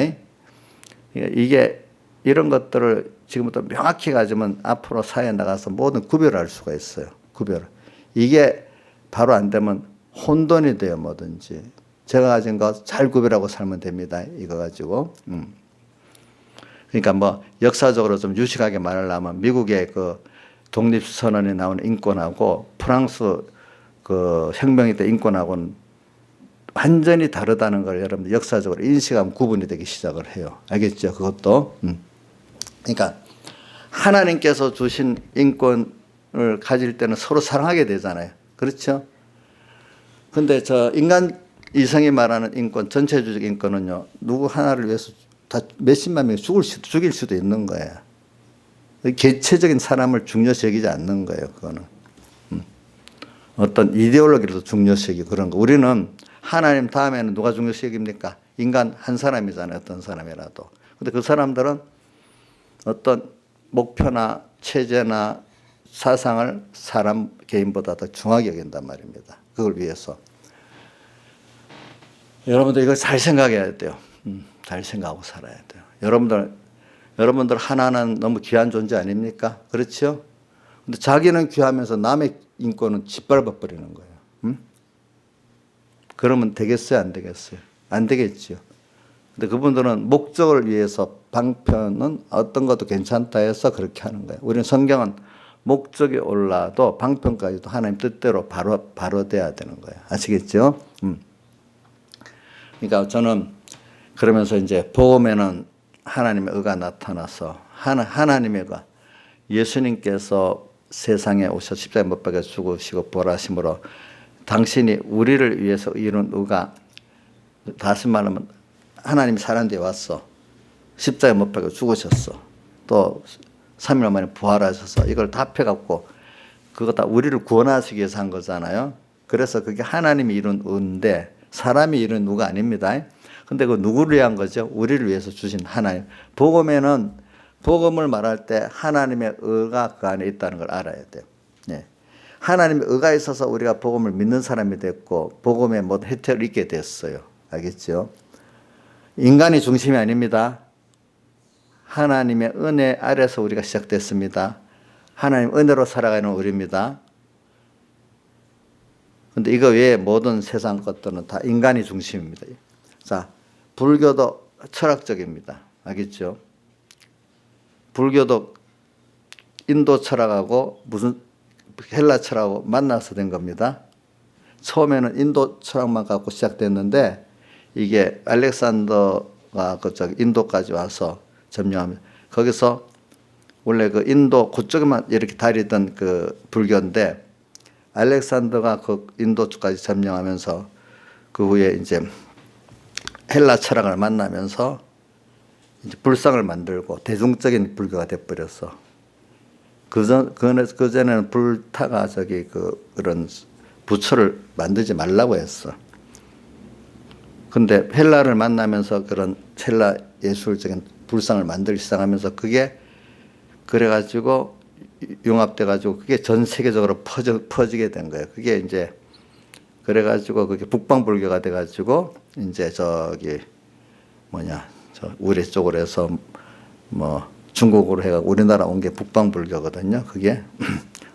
이게 이런 것들을 지금부터 명확히 가지면 앞으로 사회에 나가서 모든 구별할 수가 있어요. 구별. 이게 바로 안 되면 혼돈이 돼요. 뭐든지. 제가 가진 거 잘 구별하고 살면 됩니다. 이거 가지고. 그러니까 뭐 역사적으로 좀 유식하게 말하려면 미국의 그 독립선언에 나오는 인권하고 프랑스 그 혁명의 때 인권하고는 완전히 다르다는 걸 여러분들 역사적으로 인식하면 구분이 되기 시작을 해요. 알겠죠? 그것도. 그러니까 하나님께서 주신 인권을 가질 때는 서로 사랑하게 되잖아요. 그렇죠? 근데 저 인간 이성이 말하는 인권, 전체주의적 인권은요, 누구 하나를 위해서 다 몇십만 명이 죽일 수도 있는 거예요. 개체적인 사람을 중요시 여기지 않는 거예요, 그거는. 어떤 이데올로기로도 중요시 여기고 그런 거. 우리는 하나님 다음에는 누가 중요시 여깁니까? 인간 한 사람이잖아요, 어떤 사람이라도. 근데 그 사람들은 어떤 목표나 체제나 사상을 사람 개인보다 더 중하게 여긴단 말입니다. 그걸 위해서. 여러분들 이걸 잘 생각해야 돼요. 잘 생각하고 살아야 돼요. 여러분들 하나는 너무 귀한 존재 아닙니까? 그렇죠? 근데 자기는 귀하면서 남의 인권은 짓밟아 버리는 거예요. 그러면 되겠어요? 안 되겠어요? 안 되겠죠. 근데 그분들은 목적을 위해서 방편은 어떤 것도 괜찮다 해서 그렇게 하는 거예요. 우리는 성경은 목적이 올라도 방편까지도 하나님 뜻대로 바로 돼야 되는 거예요. 아시겠죠? 그러니까 저는 그러면서 이제 복음에는 하나님의 의가 나타나서 하나님의 의 예수님께서 세상에 오셔 십자가에 못 박혀 죽으시고 부활하심으로 당신이 우리를 위해서 이룬 의가 다시 말하면 하나님이 사람 되어 왔어. 십자가에 못 박혀 죽으셨어. 또 3일 만에 부활하셔서 이걸 다 합해갖고 그거 다 우리를 구원하시기 위해서 한 거잖아요. 그래서 그게 하나님이 이룬 의인데 사람이 이룬 의가 아닙니다. 근데 그 누구를 위한 거죠? 우리를 위해서 주신 하나님. 복음에는 복음을 말할 때 하나님의 의가 그 안에 있다는 걸 알아야 돼요. 네. 하나님의 의가 있어서 우리가 복음을 믿는 사람이 됐고 복음의 모든 혜택을 입게 됐어요. 알겠죠? 인간이 중심이 아닙니다. 하나님의 은혜 아래서 우리가 시작됐습니다. 하나님 은혜로 살아가는 우리입니다. 근데 이거 외에 모든 세상 것들은 다 인간이 중심입니다. 자, 불교도 철학적입니다. 알겠죠? 불교도 인도 철학하고 무슨 헬라 철학하고 만나서 된 겁니다. 처음에는 인도 철학만 갖고 시작됐는데 이게 알렉산더가 그쪽 인도까지 와서 점령하면 거기서 원래 그 인도 그쪽에만 이렇게 다니던 그 불교인데 알렉산더가 그 인도 쪽까지 점령하면서 그 후에 이제 헬라 철학을 만나면서 이제 불상을 만들고 대중적인 불교가 돼버렸어. 그전에는 불타가 그런 부처를 만들지 말라고 했어. 근데 헬라를 만나면서 그런 헬라 예술적인 불상을 만들기 시작하면서 그게 그래가지고 융합돼가지고 그게 전 세계적으로 퍼지게 된 거예요. 그게 이제 그래가지고 그게 북방불교가 돼가지고 이제 저 우리 쪽으로 해서 뭐 중국으로 해가 우리나라 온 게 북방불교거든요. 그게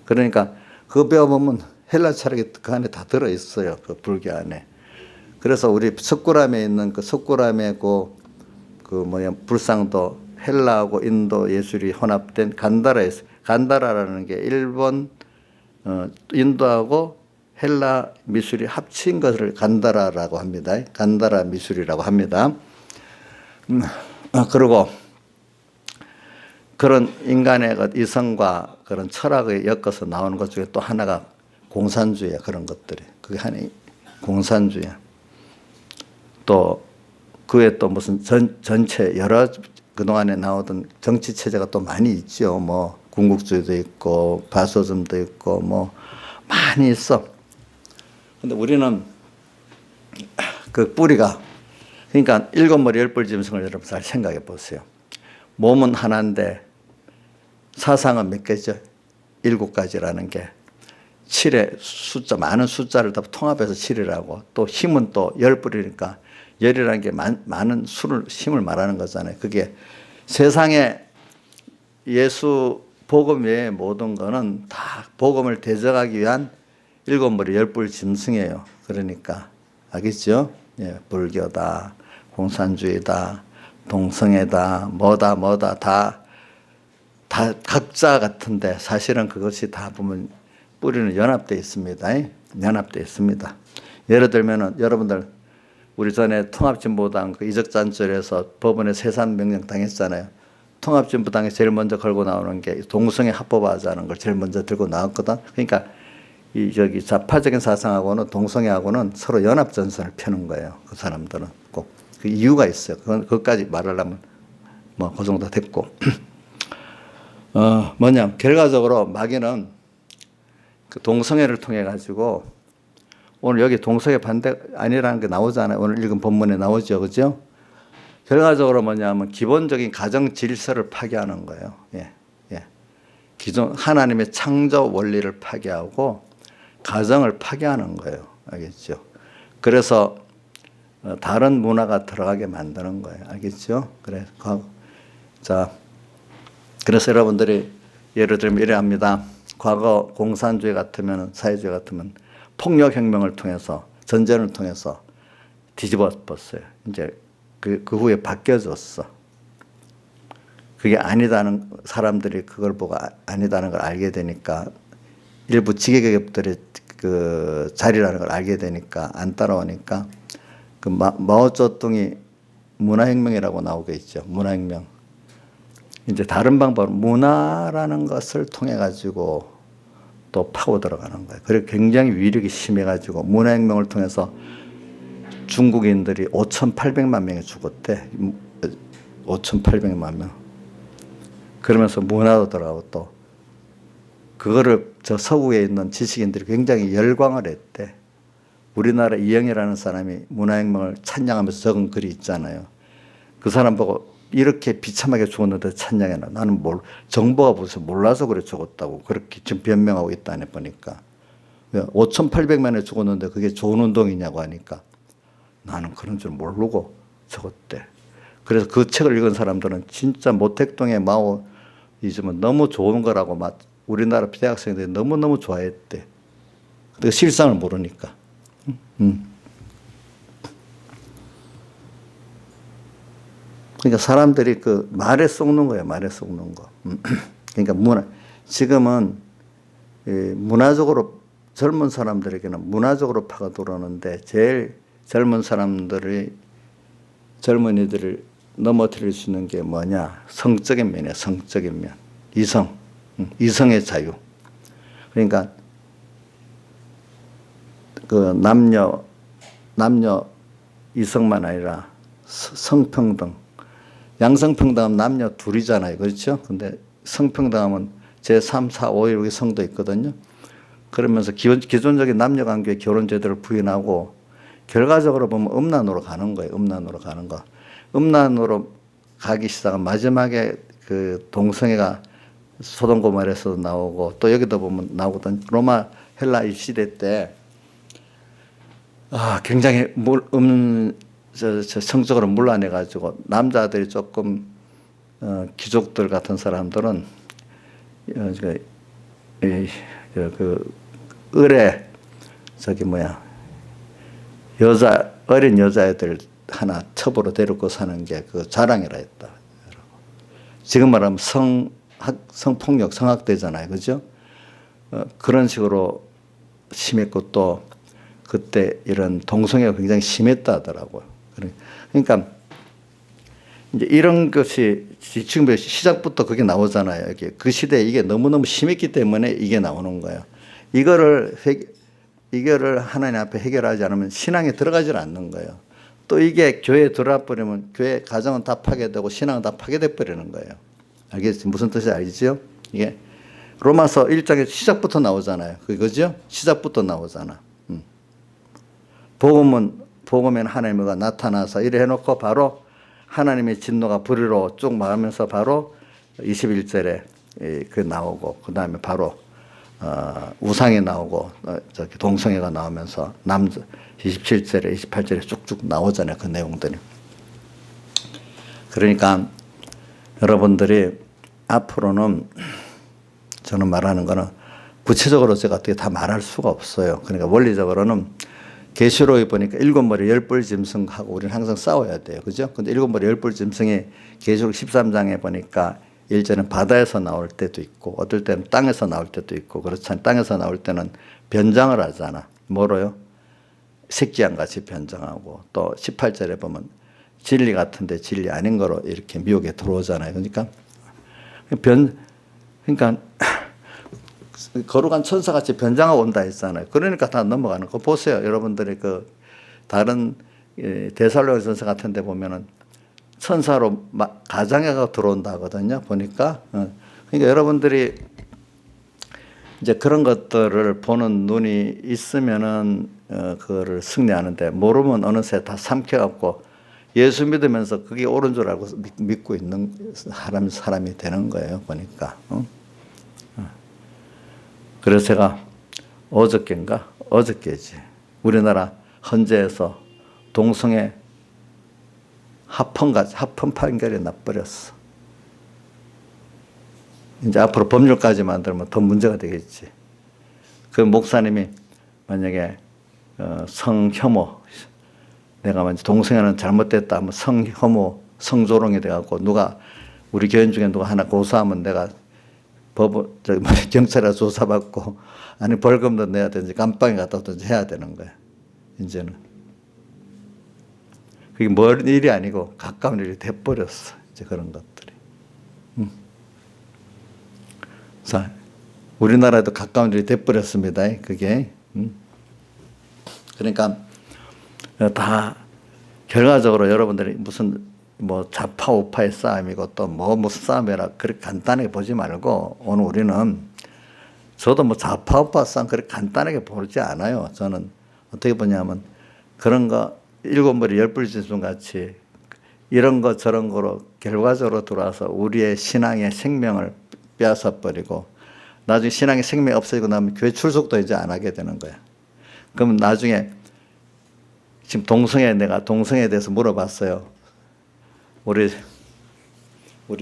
그러니까 그거 배워보면 헬라 철학이 그 안에 다 들어 있어요. 그 불교 안에. 그래서 우리 석굴암에 있는 그 석굴암의 그 뭐야 불상도 헬라하고 인도 예술이 혼합된 간다라에 간다라라는 게 일본 인도하고 헬라 미술이 합친 것을 간다라라고 합니다. 간다라 미술이라고 합니다. 그리고 그런 인간의 이성과 그런 철학을 엮어서 나오는 것 중에 또 하나가 공산주의야. 그런 것들이. 그게 하나의 공산주의야. 또 그에 또 무슨 전체 여러 그동안에 나오던 정치 체제가 또 많이 있죠. 뭐 군국주의도 있고 바소즘도 있고 뭐 많이 있어. 근데 우리는 그 뿌리가 그러니까 일곱 머리 열불 짐승을 여러분 잘 생각해 보세요. 몸은 하나인데 사상은 몇 개죠? 7가지라는 게 7의 숫자 많은 숫자를 다 통합해서 7이라고 또 힘은 또 열불이니까 열이라는 게 많은 힘을 말하는 거잖아요. 그게 세상에 예수 복음 외에 모든 거는 다 복음을 대적하기 위한 7머리 열불 짐승이에요. 그러니까 알겠죠? 예, 불교다, 공산주의다, 동성애다, 뭐다 다 각자 같은데 사실은 그것이 다 보면 뿌리는 연합되어 있습니다. 연합되어 있습니다. 예를 들면은 여러분들 우리 전에 통합진보당 그 이적잔절에서 법원에 세산 명령 당했잖아요. 통합진보당이 제일 먼저 걸고 나오는 게 동성애 합법화하자는 걸 제일 먼저 들고 나왔거든. 그러니까 이 좌파적인 사상하고는 동성애하고는 서로 연합전선을 펴는 거예요. 그 사람들은 꼭 그 이유가 있어요. 그것까지 말하려면 뭐 그 정도 됐고 뭐냐 결과적으로 마귀는 그 동성애를 통해 가지고 오늘 여기 동성애 반대 아니라는 게 나오잖아요. 오늘 읽은 본문에 나오죠, 그죠? 결과적으로 뭐냐면 기본적인 가정 질서를 파괴하는 거예요. 예. 기존 하나님의 창조 원리를 파괴하고 가정을 파괴하는 거예요. 알겠죠? 그래서 다른 문화가 들어가게 만드는 거예요. 알겠죠? 그래서 여러분들이 예를 들면 이래 합니다. 과거 공산주의 같으면 사회주의 같으면 폭력혁명을 통해서 전쟁을 통해서 뒤집어봤어요. 이제 그 후에 바뀌어졌어. 그게 아니다는 사람들이 그걸 보고 아니다는 걸 알게 되니까 일부 지계기업들의 그 자리라는 걸 알게 되니까 안 따라오니까 그 마오쩌둥이 문화혁명이라고 나오게 있죠. 문화혁명. 이제 다른 방법으로 문화라는 것을 통해 가지고 또 파고 들어가는 거예요. 그리고 굉장히 위력이 심해 가지고 문화혁명을 통해서 중국인들이 5,800만 명이 죽었대. 5,800만 명. 그러면서 문화도 들어가고 또 그거를 저 서구에 있는 지식인들이 굉장히 열광을 했대. 우리나라 이영애라는 사람이 문화혁명을 찬양하면서 적은 글이 있잖아요. 그 사람 보고 이렇게 비참하게 죽었는데 찬양해라. 나는 정보가 무슨 몰라서 그래 죽었다고 그렇게 지금 변명하고 있다네 보니까. 5,800만에 죽었는데 그게 좋은 운동이냐고 하니까 나는 그런 줄 모르고 적었대. 그래서 그 책을 읽은 사람들은 진짜 모택동의 마오이즘은 너무 좋은 거라고 막 우리나라 대학생들이 너무너무 좋아했대. 근데 실상을 모르니까. 그러니까 사람들이 그 말에 속는 거예요. 말에 속는 거. 그러니까 지금은 문화적으로 젊은 사람들에게는 문화적으로 파가 들어오는데 제일 젊은이들을 넘어뜨릴 수 있는 게 뭐냐? 성적인 면이에요. 성적인 면. 이성의 자유. 그러니까 그 남녀 이성만 아니라 성평등. 양성평등하면 남녀 둘이잖아요. 그렇죠? 근데 성평등하면 제3, 4, 5 이렇게 성도 있거든요. 그러면서 기존적인 남녀관계 결혼 제도를 부인하고 결과적으로 보면 음란으로 가는 거예요. 음란으로 가는 거. 음란으로 가기 시작한 마지막에 그 동성애가 소돔 고모라에서도 나오고 또 여기도 보면 나오거든. 로마 헬라 이 시대 때 굉장히 성적으로 물러내 가지고 남자들이 조금 귀족들 같은 사람들은 그 을에 어린 여자애들 하나 첩으로 데리고 사는 게 그 자랑이라 했다. 지금 말하면 성폭력, 성학대잖아요. 그죠? 그런 식으로 심했고 또 그때 이런 동성애가 굉장히 심했다 하더라고요. 그러니까 이제 이런 것이 지금 시작부터 그게 나오잖아요. 이게 그 시대에 이게 너무너무 심했기 때문에 이게 나오는 거예요. 이거를 하나님 앞에 해결하지 않으면 신앙에 들어가질 않는 거예요. 또 이게 교회에 들어와 버리면 교회 가정은 다 파괴되고 신앙은 다 파괴돼 버리는 거예요. 알겠지? 무슨 뜻인지 알죠? 이게 로마서 1장에 시작부터 나오잖아요. 그거죠? 시작부터 나오잖아. 복음엔 하나님과 나타나서 이래 해놓고 바로 하나님의 진노가 불의로 쭉 말하면서 바로 21절에 그 나오고 그 다음에 바로 우상이 나오고 저기 동성애가 나오면서 27절에 28절에 쭉쭉 나오잖아요. 그 내용들이. 그러니까 여러분들이 앞으로는 저는 말하는 거는 구체적으로 제가 어떻게 다 말할 수가 없어요. 그러니까 원리적으로는 계시록에 보니까 7머리 10뿔 짐승하고 우리는 항상 싸워야 돼요. 그죠? 근데 7머리 10뿔 짐승이 계시록 13장에 보니까 일전은 바다에서 나올 때도 있고 어떨 때는 땅에서 나올 때도 있고 그렇잖아요. 땅에서 나올 때는 변장을 하잖아. 뭐로요? 새끼양같이 변장하고 또 18절에 보면 진리 같은데 진리 아닌 거로 이렇게 미혹에 들어오잖아요. 그러니까 거룩한 천사같이 변장하고 온다 했잖아요. 그러니까 다 넘어가는 거 보세요. 여러분들이 그 다른 데살로니가서 같은 데 보면은 천사로 가장해가 들어온다 하거든요. 보니까. 그러니까 여러분들이 이제 그런 것들을 보는 눈이 있으면은 그거를 승리하는데 모르면 어느새 다 삼켜갖고 예수 믿으면서 그게 옳은 줄 알고 믿고 있는 사람이 되는 거예요. 보니까. 그래서 제가 어저께지 우리나라 헌재에서 동성애 합헌 판결이 나버렸어. 이제 앞으로 법률까지 만들면 더 문제가 되겠지. 그 목사님이 만약에 성혐오, 내가 만약 동성애는 잘못됐다 하면 성혐오, 성조롱이 돼갖고 누가 우리 교인 중에 누가 하나 고소하면 내가 경찰에 조사받고 아니 벌금도 내야 되는지 감방에 갔다 오든지 해야 되는 거야. 이제는 그게 먼 일이 아니고 가까운 일이 돼버렸어. 이제 그런 것들이. 자, 우리나라에도 가까운 일이 돼버렸습니다. 그게. 그러니까 다 결과적으로 여러분들이 무슨 뭐 좌파 우파의 싸움이고 또 무슨 싸움이라 그렇게 간단하게 보지 말고 오늘 우리는 저도 뭐 좌파 우파 싸움 그렇게 간단하게 보지 않아요. 저는 어떻게 보냐면 그런 거 7머리 10뿔 짐승 같이 이런 거 저런 거로 결과적으로 들어와서 우리의 신앙의 생명을 빼앗아 버리고 나중에 신앙의 생명이 없어지고 나면 교회 출석도 이제 안 하게 되는 거야. 그럼 나중에 지금 내가 동성애에 대해서 물어봤어요. 우리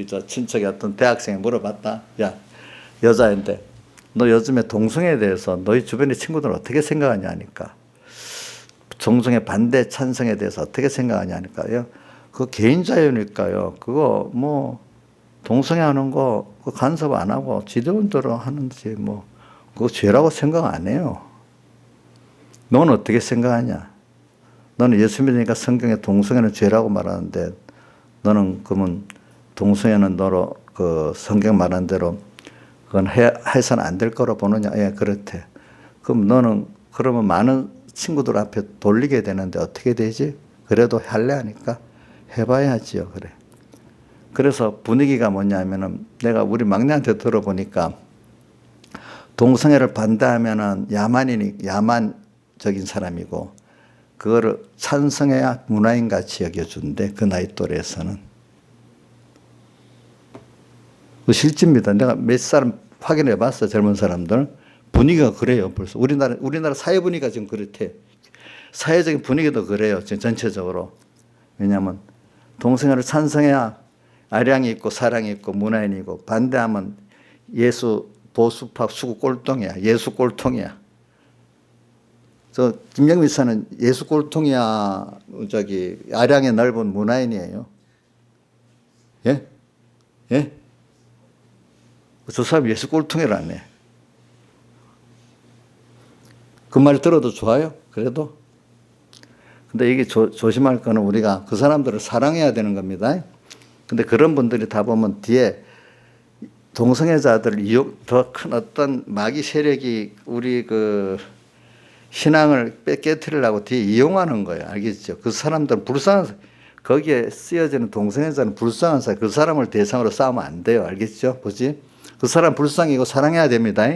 저 친척이 어떤 대학생이 물어봤다. 야, 여자인데 너 요즘에 동성애에 대해서 너희 주변의 친구들은 어떻게 생각하냐 하니까 동성애 반대 찬성에 대해서 어떻게 생각하냐 하니까 그거 개인 자유니까요. 그거 뭐 동성애 하는 거 간섭 안 하고 지도원대로 하는지 뭐 그거 죄라고 생각 안 해요. 너는 어떻게 생각하냐? 너는 예수 믿으니까 성경에 동성애는 죄라고 말하는데 너는 그러면 동성애는 너로 그 성경 말한 대로 그건 해서는 안 될 거로 보느냐? 예, 그렇대. 그럼 너는 그러면 많은 친구들 앞에 돌리게 되는데 어떻게 되지? 그래도 할래 하니까 해봐야지요. 그래. 그래서 분위기가 뭐냐면은 내가 우리 막내한테 들어보니까 동성애를 반대하면은 야만적인 사람이고 그거를 찬성해야 문화인 같이 여겨준대. 그 나이 또래에서는. 그 실제입니다. 내가 몇 사람 확인해 봤어. 젊은 사람들. 분위기가 그래요. 벌써. 우리나라 사회 분위기가 지금 그렇대. 사회적인 분위기도 그래요. 지금 전체적으로. 왜냐하면 동성애를 찬성해야 아량이 있고 사랑이 있고 문화인이고, 반대하면 예수 보수파 수구 꼴통이야. 예수 꼴통이야. 저 김영민 씨는 예수 꼴통이야. 아량의 넓은 문화인이에요. 예? 예? 저 사람 예수 꼴통이라네. 그 말 들어도 좋아요? 그래도? 근데 이게 조심할 거는 우리가 그 사람들을 사랑해야 되는 겁니다. 근데 그런 분들이 다 보면 뒤에 동성애자들을 더 큰 어떤 마귀 세력이 우리 그 신앙을 깨트리려고 뒤에 이용하는 거예요. 알겠죠? 그 사람들은 불쌍한, 거기에 쓰여지는 동성애자는 불쌍한 사람, 그 사람을 대상으로 싸우면 안 돼요. 알겠죠? 뭐지? 그 사람 불쌍이고 사랑해야 됩니다.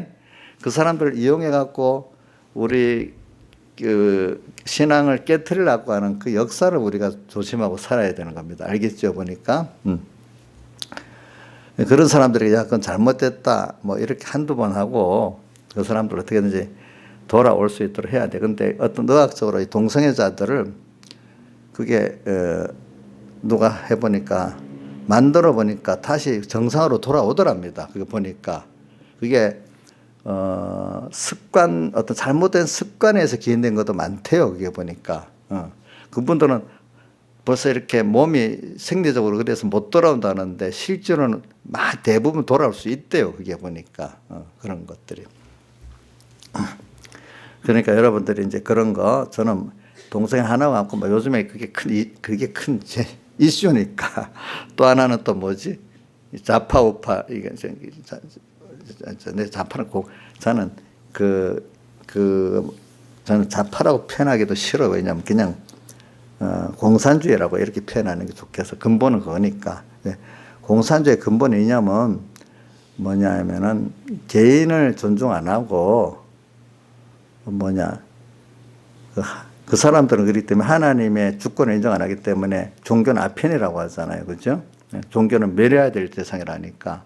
그 사람들을 이용해갖고 우리 그 신앙을 깨트리려고 하는 그 역사를 우리가 조심하고 살아야 되는 겁니다. 알겠죠? 보니까. 그런 사람들이 약간 잘못됐다 뭐 이렇게 한두 번 하고 그 사람들 어떻게든지 돌아올 수 있도록 해야 돼. 근데 어떤 의학적으로 이 동성애자들을 그게 누가 해보니까 만들어 보니까 다시 정상으로 돌아오더랍니다. 그게 보니까 그게 습관, 어떤 잘못된 습관에서 기인된 것도 많대요. 그게 보니까. 그분들은 벌써 이렇게 몸이 생리적으로 그래서 못 돌아온다는데 실제로는 대부분 돌아올 수 있대요. 그게 보니까. 그런 것들이. 그러니까 여러분들이 이제 그런 거, 저는 동성애 하나 갖고 뭐 요즘에 그게 큰 이슈니까. 또 하나는 또 뭐지? 좌파 우파, 이게 내 좌파는 저는 저는 좌파라고 표현하기도 싫어. 왜냐하면 그냥 공산주의라고 이렇게 표현하는 게 좋겠어. 근본은 그거니까. 공산주의 근본이 뭐냐면 뭐냐면은 개인을 존중 안 하고 그 사람들은 그렇기 때문에 하나님의 주권을 인정 안 하기 때문에 종교는 아편이라고 하잖아요. 그죠? 종교는 멸해야 될 대상이라니까.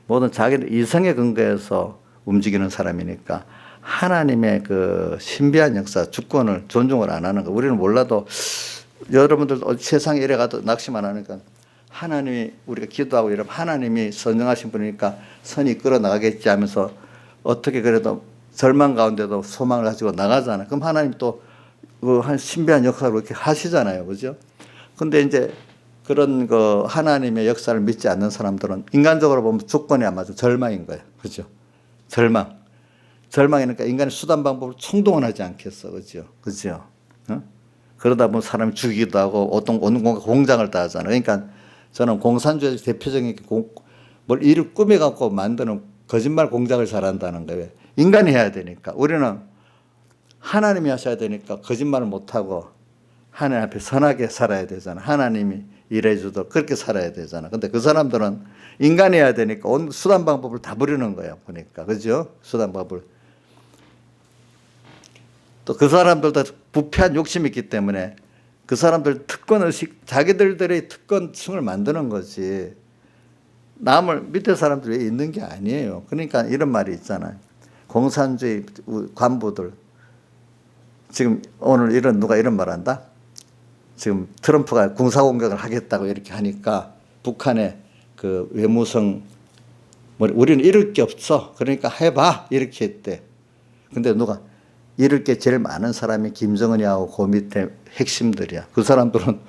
모든 자기들 이성에 근거해서 움직이는 사람이니까 하나님의 그 신비한 역사, 주권을 존중을 안 하는 거. 우리는 몰라도 여러분들도 세상에 이래 가도 낙심만 하니까 하나님이 우리가 기도하고 이러면 하나님이 선정하신 분이니까 선이 끌어 나가겠지 하면서 어떻게 그래도 절망 가운데도 소망을 가지고 나가잖아요. 그럼 하나님 또 그 한 신비한 역사를 이렇게 하시잖아요. 그죠? 근데 이제 그런 그 하나님의 역사를 믿지 않는 사람들은 인간적으로 보면 조건이 안 맞아. 절망인 거예요. 그죠? 절망이니까 인간의 수단 방법을 총동원 하지 않겠어. 그죠? 그죠? 그러다 보면 사람이 죽이기도 하고 어떤 공장을 다 하잖아요. 그러니까 저는 공산주의 대표적인 뭘 일을 꾸며갖고 만드는 거짓말 공작을 잘한다는 거예요. 인간이 해야 되니까. 우리는 하나님이 하셔야 되니까 거짓말을 못하고 하나님 앞에 선하게 살아야 되잖아. 하나님이 일해주도록 그렇게 살아야 되잖아. 근데 그 사람들은 인간이 해야 되니까 온 수단 방법을 다 부리는 거예요. 보니까. 그죠? 수단 방법을. 또 그 사람들도 부패한 욕심이 있기 때문에 그 사람들 특권의식, 자기들의 특권층을 만드는 거지. 남을 밑에 사람들이 있는 게 아니에요. 그러니까 이런 말이 있잖아요. 공산주의 관부들. 지금 오늘 누가 이런 말 한다? 지금 트럼프가 군사공격을 하겠다고 이렇게 하니까 북한의 그 외무성, 우리는 잃을 게 없어. 그러니까 해봐. 이렇게 했대. 근데 누가 잃을 게 제일 많은 사람이 김정은이하고 그 밑에 핵심들이야. 그 사람들은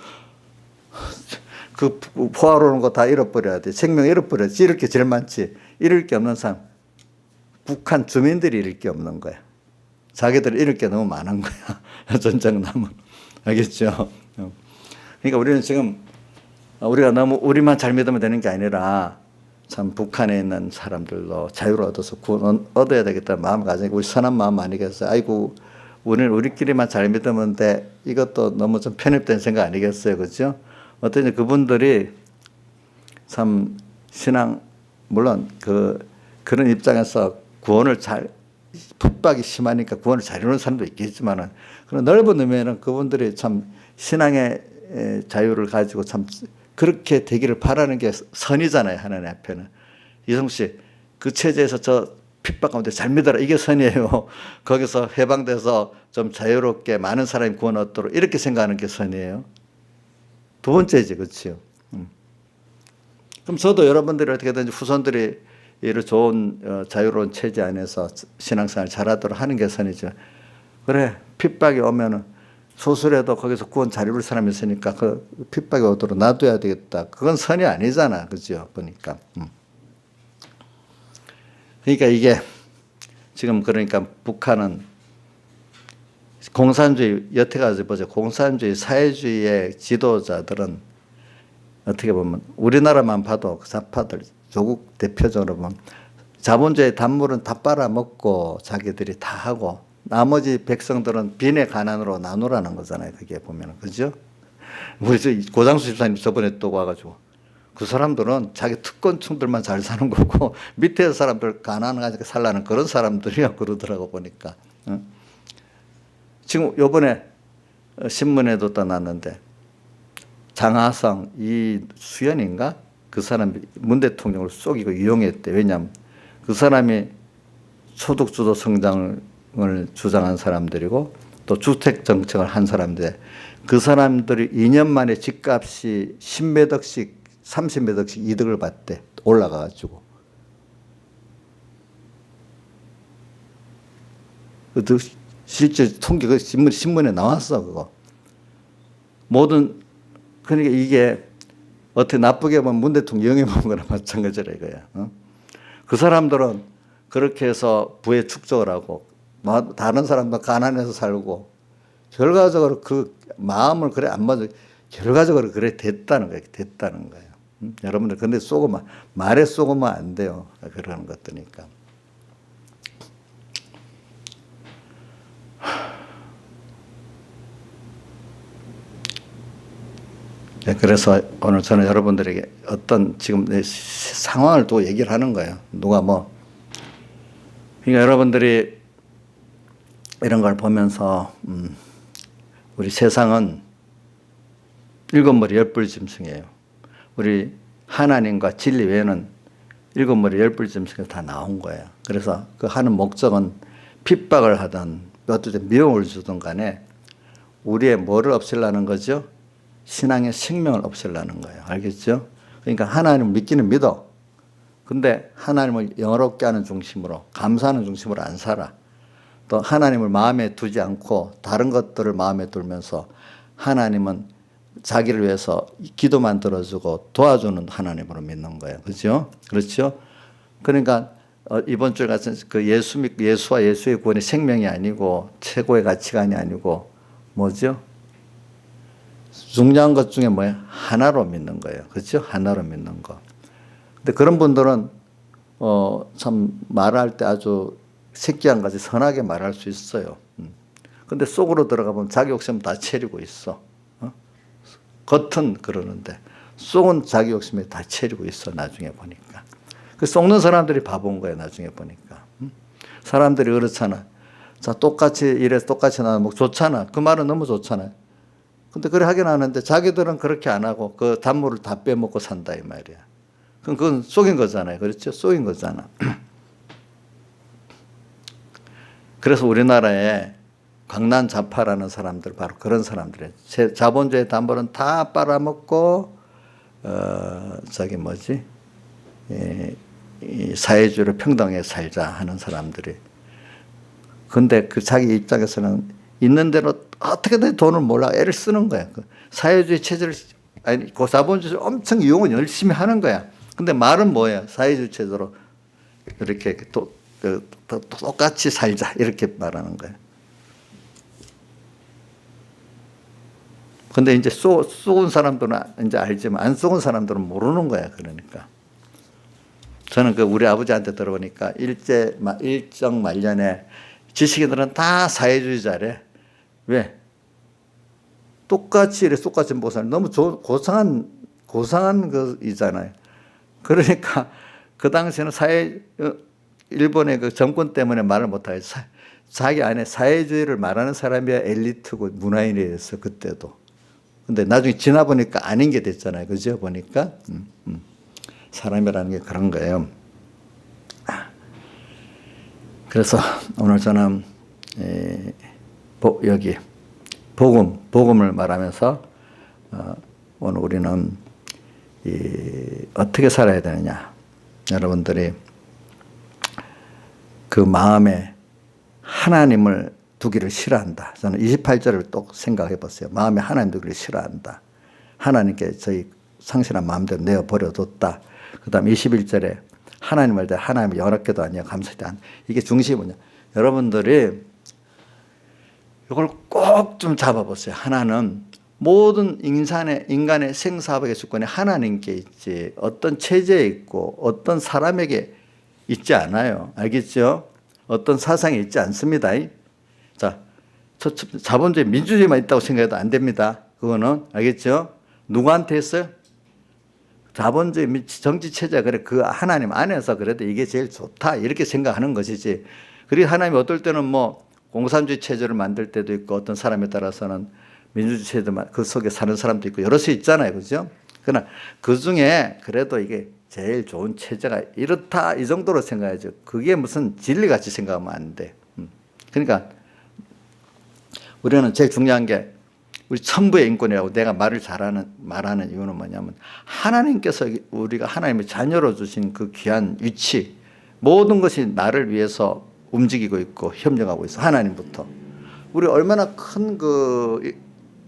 그 포화로는 거 다 잃어버려야 돼. 생명 잃어버려야지. 잃을 게 제일 많지. 잃을 게 없는 사람. 북한 주민들이 잃을 게 없는 거야. 자기들 잃을 게 너무 많은 거야. 전쟁 나면. 알겠죠? 그러니까 우리는 지금 우리가 너무 우리만 잘 믿으면 되는 게 아니라 참 북한에 있는 사람들도 자유를 얻어서 구원 얻어야 되겠다는 마음을 가지고 우리 선한 마음 아니겠어요? 아이고 우리는 우리끼리만 잘 믿으면 돼. 이것도 너무 좀 편협된 생각 아니겠어요? 그렇죠? 어떤 그분들이 참 신앙 물론 그런 입장에서 구원을 핍박이 심하니까 구원을 잘 이루는 사람도 있겠지만은 그런 넓은 의미에는 그분들이 참 신앙의 자유를 가지고 참 그렇게 되기를 바라는 게 선이잖아요. 하나님 앞에는. 이성수 씨, 그 체제에서 저 핍박 가운데 잘 믿어라. 이게 선이에요. 거기서 해방돼서 좀 자유롭게 많은 사람이 구원 얻도록 이렇게 생각하는 게 선이에요. 두 번째지, 그렇죠? 그럼 저도 여러분들이 어떻게든지 후손들이 이런 좋은 자유로운 체제 안에서 신앙생활 잘하도록 하는 게 선이죠. 그래, 핍박이 오면은 소수라도 거기서 구원 잘 이룰 사람이 있으니까 그 핍박이 오도록 놔둬야 되겠다. 그건 선이 아니잖아, 그죠? 보니까. 그러니까 이게 지금 그러니까 북한은 공산주의, 여태까지 보죠. 공산주의, 사회주의의 지도자들은 어떻게 보면 우리나라만 봐도 좌파들, 조국 대표적으로 보면 자본주의 단물은 다 빨아먹고 자기들이 다 하고 나머지 백성들은 빈의 가난으로 나누라는 거잖아요. 그게 보면. 그죠? 우리 고장수 집사님 저번에 또 와가지고 그 사람들은 자기 특권층들만 잘 사는 거고 밑에 사람들 가난하게 살라는 그런 사람들이야 그러더라고 보니까. 지금 요번에 신문에도 떠났는데 장하성 이수연인가 그 사람이 문 대통령을 속이고 이용했대. 왜냐하면 그 사람이 소득주도 성장을 주장한 사람들이고 또 주택 정책을 한 사람인데 그 사람들이 2년 만에 집값이 10몇 억씩 30몇 억씩 이득을 봤대. 올라가가지고. 실제 통계가 신문에 나왔어, 그거. 그러니까 이게 어떻게 나쁘게 보면 문 대통령 영입한 거나 마찬가지라 이거야. 그 사람들은 그렇게 해서 부에 축적을 하고 다른 사람도 가난해서 살고 결과적으로 그 마음을 그래 안 맞아. 결과적으로 그래 됐다는 거예요. 됐다는 거예요. 여러분들 근데 말에 쏘고만 안 돼요. 그런 것들이니까. 그래서 오늘 저는 여러분들에게 어떤 지금 상황을 또 얘기를 하는 거예요. 누가 그러니까 여러분들이 이런 걸 보면서 우리 세상은 일곱 머리 열불 짐승이에요. 우리 하나님과 진리 외에는 일곱 머리 열불 짐승이 다 나온 거예요. 그래서 그 하는 목적은 핍박을 하든 어떤 미움을 주든 간에 우리의 뭐를 없애려는 거죠? 신앙의 생명을 없애려는 거예요. 알겠죠? 그러니까 하나님을 믿기는 믿어. 근데 하나님을 영화롭게 하는 중심으로, 감사하는 중심으로 안 살아. 또 하나님을 마음에 두지 않고 다른 것들을 마음에 두면서 하나님은 자기를 위해서 기도만 들어주고 도와주는 하나님으로 믿는 거예요. 그렇죠? 그렇죠? 그러니까 이번 주 같은 그 예수와 예수의 구원이 생명이 아니고 최고의 가치관이 아니고 뭐죠? 중요한 것 중에 뭐예요? 하나로 믿는 거예요. 그렇죠? 하나로 믿는 거. 근데 그런 분들은 참 말할 때 아주 새끼한 가지 선하게 말할 수 있어요. 근데 속으로 들어가 보면 자기 욕심 다 채리고 있어. 겉은 그러는데 속은 자기 욕심에 다 채리고 있어. 나중에 보니까. 그 속는 사람들이 바본 거예요. 나중에 보니까. 사람들이 그렇잖아. 자, 똑같이 이래서 똑같이 나면 뭐 좋잖아. 그 말은 너무 좋잖아요. 근데 그래 하긴 하는데 자기들은 그렇게 안 하고 그 단물을 다 빼먹고 산다 이 말이야. 그럼 그건 속인 거잖아요. 그렇죠? 속인 거잖아. 그래서 우리나라에 광란자파라는 사람들 바로 그런 사람들이에요. 자본주의 단물은 다 빨아먹고 이 사회주의로 평등하게 살자 하는 사람들이. 근데 그 자기 입장에서는 있는 대로 어떻게든 돈을 몰라 애를 쓰는 거야. 그 사회주의 체제를 그 자본주의를 엄청 이용을 열심히 하는 거야. 근데 말은 뭐예요? 사회주의 체제로 이렇게 똑같이 살자 이렇게 말하는 거예요. 근데 이제 쏘은 사람들은 이제 알지만 안 쏘은 사람들은 모르는 거야. 그러니까 저는 그 우리 아버지한테 들어보니까 일정 말년에 지식인들은 다 사회주의자래. 왜? 똑같이 먹고 사는 너무 고상한 거이잖아요. 그러니까 그 당시에는 일본의 그 정권 때문에 말을 못하고 자기 안에 사회주의를 말하는 사람이야 엘리트고 문화인이었어 그때도. 근데 나중에 지나 보니까 아닌 게 됐잖아요. 그죠? 보니까 사람이라는 게 그런 거예요. 그래서 오늘 저는 여기 복음을 말하면서 오늘 우리는 어떻게 살아야 되느냐. 여러분들이 그 마음에 하나님을 두기를 싫어한다. 저는 28절을 또 생각해 보세요. 마음에 하나님 두기를 싫어한다. 하나님께 저희 상실한 마음대로 내어버려뒀다. 그 다음 21절에 하나님을 대 하나님을 여럽게도 아니야 감사하지 않. 이게 중심이 뭐냐. 여러분들이 이걸 꼭 좀 잡아보세요. 하나는 모든 인간의 생사학의 주권이 하나님께 있지 어떤 체제에 있고 어떤 사람에게 있지 않아요. 알겠죠? 어떤 사상에 있지 않습니다. 자, 자본주의 민주주의만 있다고 생각해도 안 됩니다. 그거는 알겠죠? 누구한테 했어요? 자본주의 정치 체제 그래 그 하나님 안에서 그래도 이게 제일 좋다 이렇게 생각하는 것이지. 그리고 하나님이 어떨 때는 뭐 공산주의 체제를 만들 때도 있고 어떤 사람에 따라서는 민주주의 체제 그 속에 사는 사람도 있고 여러 수 있잖아요, 그죠? 그러나 그 중에 그래도 이게 제일 좋은 체제가 이렇다 이 정도로 생각하죠. 그게 무슨 진리같이 생각하면 안 돼. 그러니까 우리는 제일 중요한 게 우리 천부의 인권이라고 내가 말하는 이유는 뭐냐면 하나님께서 우리가 하나님의 자녀로 주신 그 귀한 위치 모든 것이 나를 위해서 움직이고 있고 협력하고 있어. 하나님부터. 우리 얼마나 큰 그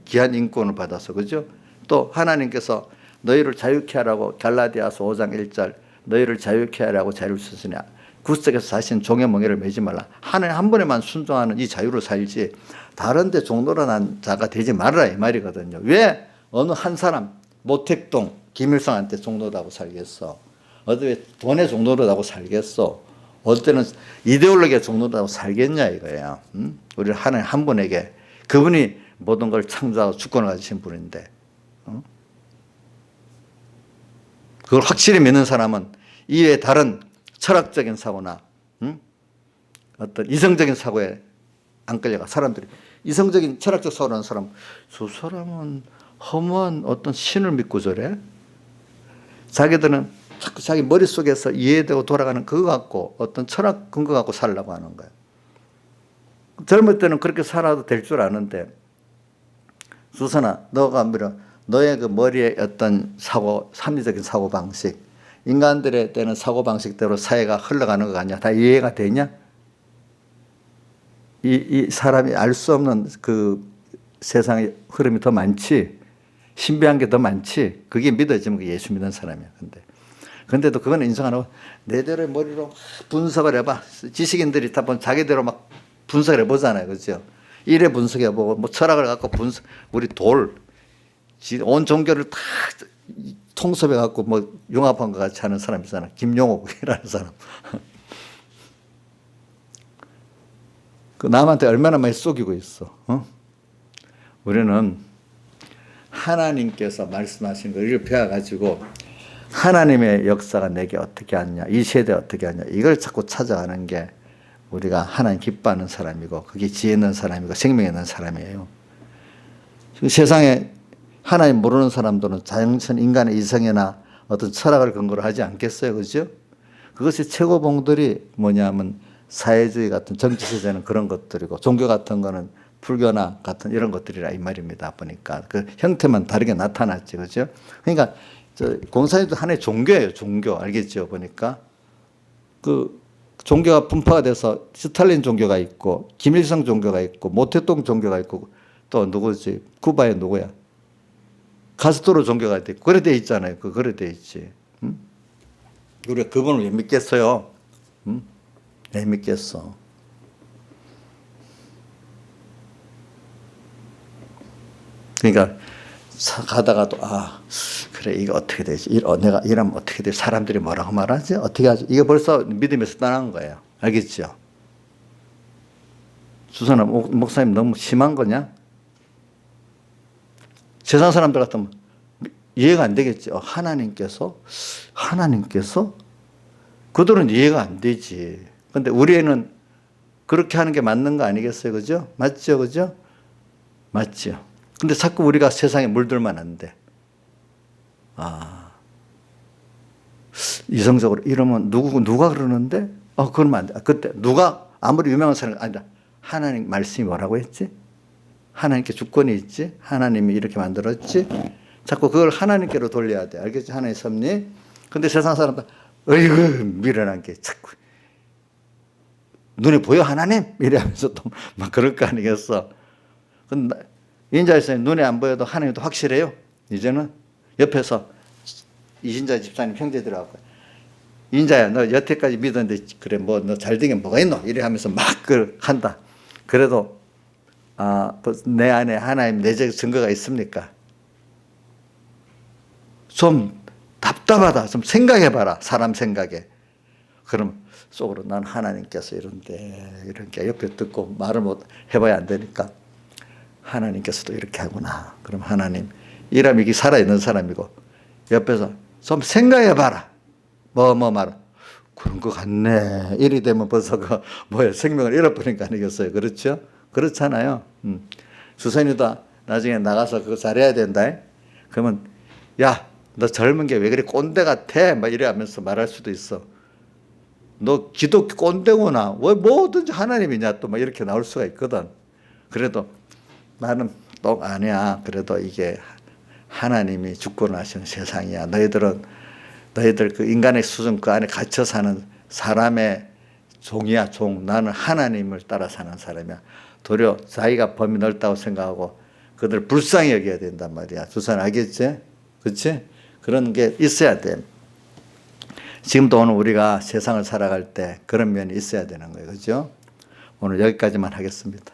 귀한 인권을 받아서 그죠? 또 하나님께서 너희를 자유케 하라고 갈라디아서 5장 1절 너희를 자유케 하라고 자유를 주시냐. 구석에서 자신 종의 멍에를 매지 말라. 하나님 한 번에만 순종하는 이 자유로 살지 다른 데 종노릇한 자가 되지 말아라 이 말이거든요. 왜 어느 한 사람 모택동 김일성한테 종노릇하고 살겠어. 어디 돈에 종노릇하고 살겠어. 어떨 때는 이데올로기에 종노릇하고 살겠냐 이거예요. 우리 하나님 한 분에게 그분이 모든 걸 창조하고 주권을 가지신 분인데 그걸 확실히 믿는 사람은 이외에 다른 철학적인 사고나 어떤 이성적인 사고에 안 끌려가. 사람들이 이성적인 철학적 사고를 하는 사람 저 사람은 허무한 어떤 신을 믿고 저래. 자기들은 자꾸 자기 머릿속에서 이해되고 돌아가는 그거 갖고 어떤 철학 근거 갖고 살려고 하는 거예요. 젊을 때는 그렇게 살아도 될 줄 아는데 수선아 너가 너의 그 머리에 어떤 사고 합리적인 사고방식 인간들의 때는 사고방식대로 사회가 흘러가는 거 아니야. 다 이해가 되냐? 이 사람이 알 수 없는 그 세상의 흐름이 더 많지. 신비한 게 더 많지. 그게 믿어지면 그 예수 믿는 사람이야. 근데도 그건 인정 안 하고 내대로의 머리로 분석을 해봐. 지식인들이 다 자기대로 막 분석을 해보잖아요. 그죠? 이래 분석해보고 뭐 철학을 갖고 우리 온 종교를 다 통섭해갖고 뭐 융합한 것 같이 하는 사람 있잖아. 김용옥이라는 사람. 그 남한테 얼마나 많이 속이고 있어. 우리는 하나님께서 말씀하신 걸 배워가지고 하나님의 역사가 내게 어떻게 왔냐, 이 세대에 어떻게 왔냐, 이걸 자꾸 찾아가는 게 우리가 하나님 기뻐하는 사람이고 그게 지혜 있는 사람이고 생명 있는 사람이에요. 세상에 하나님 모르는 사람들은 자연천 인간의 이성이나 어떤 철학을 근거로 하지 않겠어요. 그죠? 그것이 최고봉들이 뭐냐면 사회주의 같은 정치세제는 그런 것들이고 종교 같은 거는 불교나 같은 이런 것들이라 이 말입니다. 보니까 그 형태만 다르게 나타났지. 그죠? 그러니까 공산주의도 하나의 종교예요. 종교. 알겠죠? 보니까 그 종교가 분파가 돼서 스탈린 종교가 있고 김일성 종교가 있고 모택동 종교가 있고 또 누구지? 쿠바의 누구야? 카스트로 종교가 있고 그래 돼 있잖아요. 그래 돼 있지. 우리가 그분을 왜 믿겠어요? 왜 믿겠어? 그러니까 가다가도 그래 이거 어떻게 되지? 내가 이러면 어떻게 되지? 사람들이 뭐라고 말하지? 어떻게 하지? 이거 벌써 믿음에서 떠난 거예요. 알겠죠? 수선아 목사님 너무 심한 거냐? 세상 사람들 같으면 이해가 안 되겠지. 하나님께서 그들은 이해가 안 되지. 근데 우리는 그렇게 하는 게 맞는 거 아니겠어요? 그죠? 맞죠? 그죠? 맞죠? 근데 자꾸 우리가 세상에 물들면 안 돼. 이성적으로 이러면 누가 그러는데? 그러면 안 돼. 그때 누가 아무리 유명한 사람이 아니다. 하나님 말씀이 뭐라고 했지? 하나님께 주권이 있지? 하나님이 이렇게 만들었지? 자꾸 그걸 하나님께로 돌려야 돼. 알겠지? 하나님 섭리. 근데 세상 사람들, 어이구, 미련한 게 자꾸. 눈에 보여, 하나님? 이러면서 또 막 그럴 거 아니겠어. 근데 인자에서 눈에 안 보여도 하나님도 확실해요. 이제는 옆에서 이신자 집사님 형제들하고, 인자야, 너 여태까지 믿었는데, 그래, 뭐, 너 잘된 게 뭐가 있노? 이래 하면서 막 한다. 그래도, 내 안에 하나님 내적 증거가 있습니까? 좀 답답하다. 좀 생각해봐라. 사람 생각에. 그럼 속으로 난 하나님께서 이렇게 옆에 듣고 말을 못 해봐야 안 되니까 하나님께서도 이렇게 하구나. 그럼 하나님, 이 사람이 이게 살아있는 사람이고 옆에서 좀 생각해봐라. 뭐 말아. 그런 것 같네. 이리 되면 벌써 생명을 잃어버린 거 아니겠어요? 그렇죠? 그렇잖아요. 주선이도 나중에 나가서 그거 잘해야 된다. 그러면, 야, 너 젊은 게 왜 그리 꼰대 같아? 막 이래 하면서 말할 수도 있어. 너 기독교 꼰대구나. 왜 뭐든지 하나님이냐? 또 막 이렇게 나올 수가 있거든. 그래도 나는 또 아니야. 그래도 이게 하나님이 주권을 하시는 세상이야. 너희들 그 인간의 수준 그 안에 갇혀 사는 사람의 종이야, 종. 나는 하나님을 따라 사는 사람이야. 도리어 자기가 범위 넓다고 생각하고 그들을 불쌍히 여겨야 된단 말이야. 주선 알겠지? 그렇지? 그런 게 있어야 돼. 지금도 오늘 우리가 세상을 살아갈 때 그런 면이 있어야 되는 거예요. 그죠? 오늘 여기까지만 하겠습니다.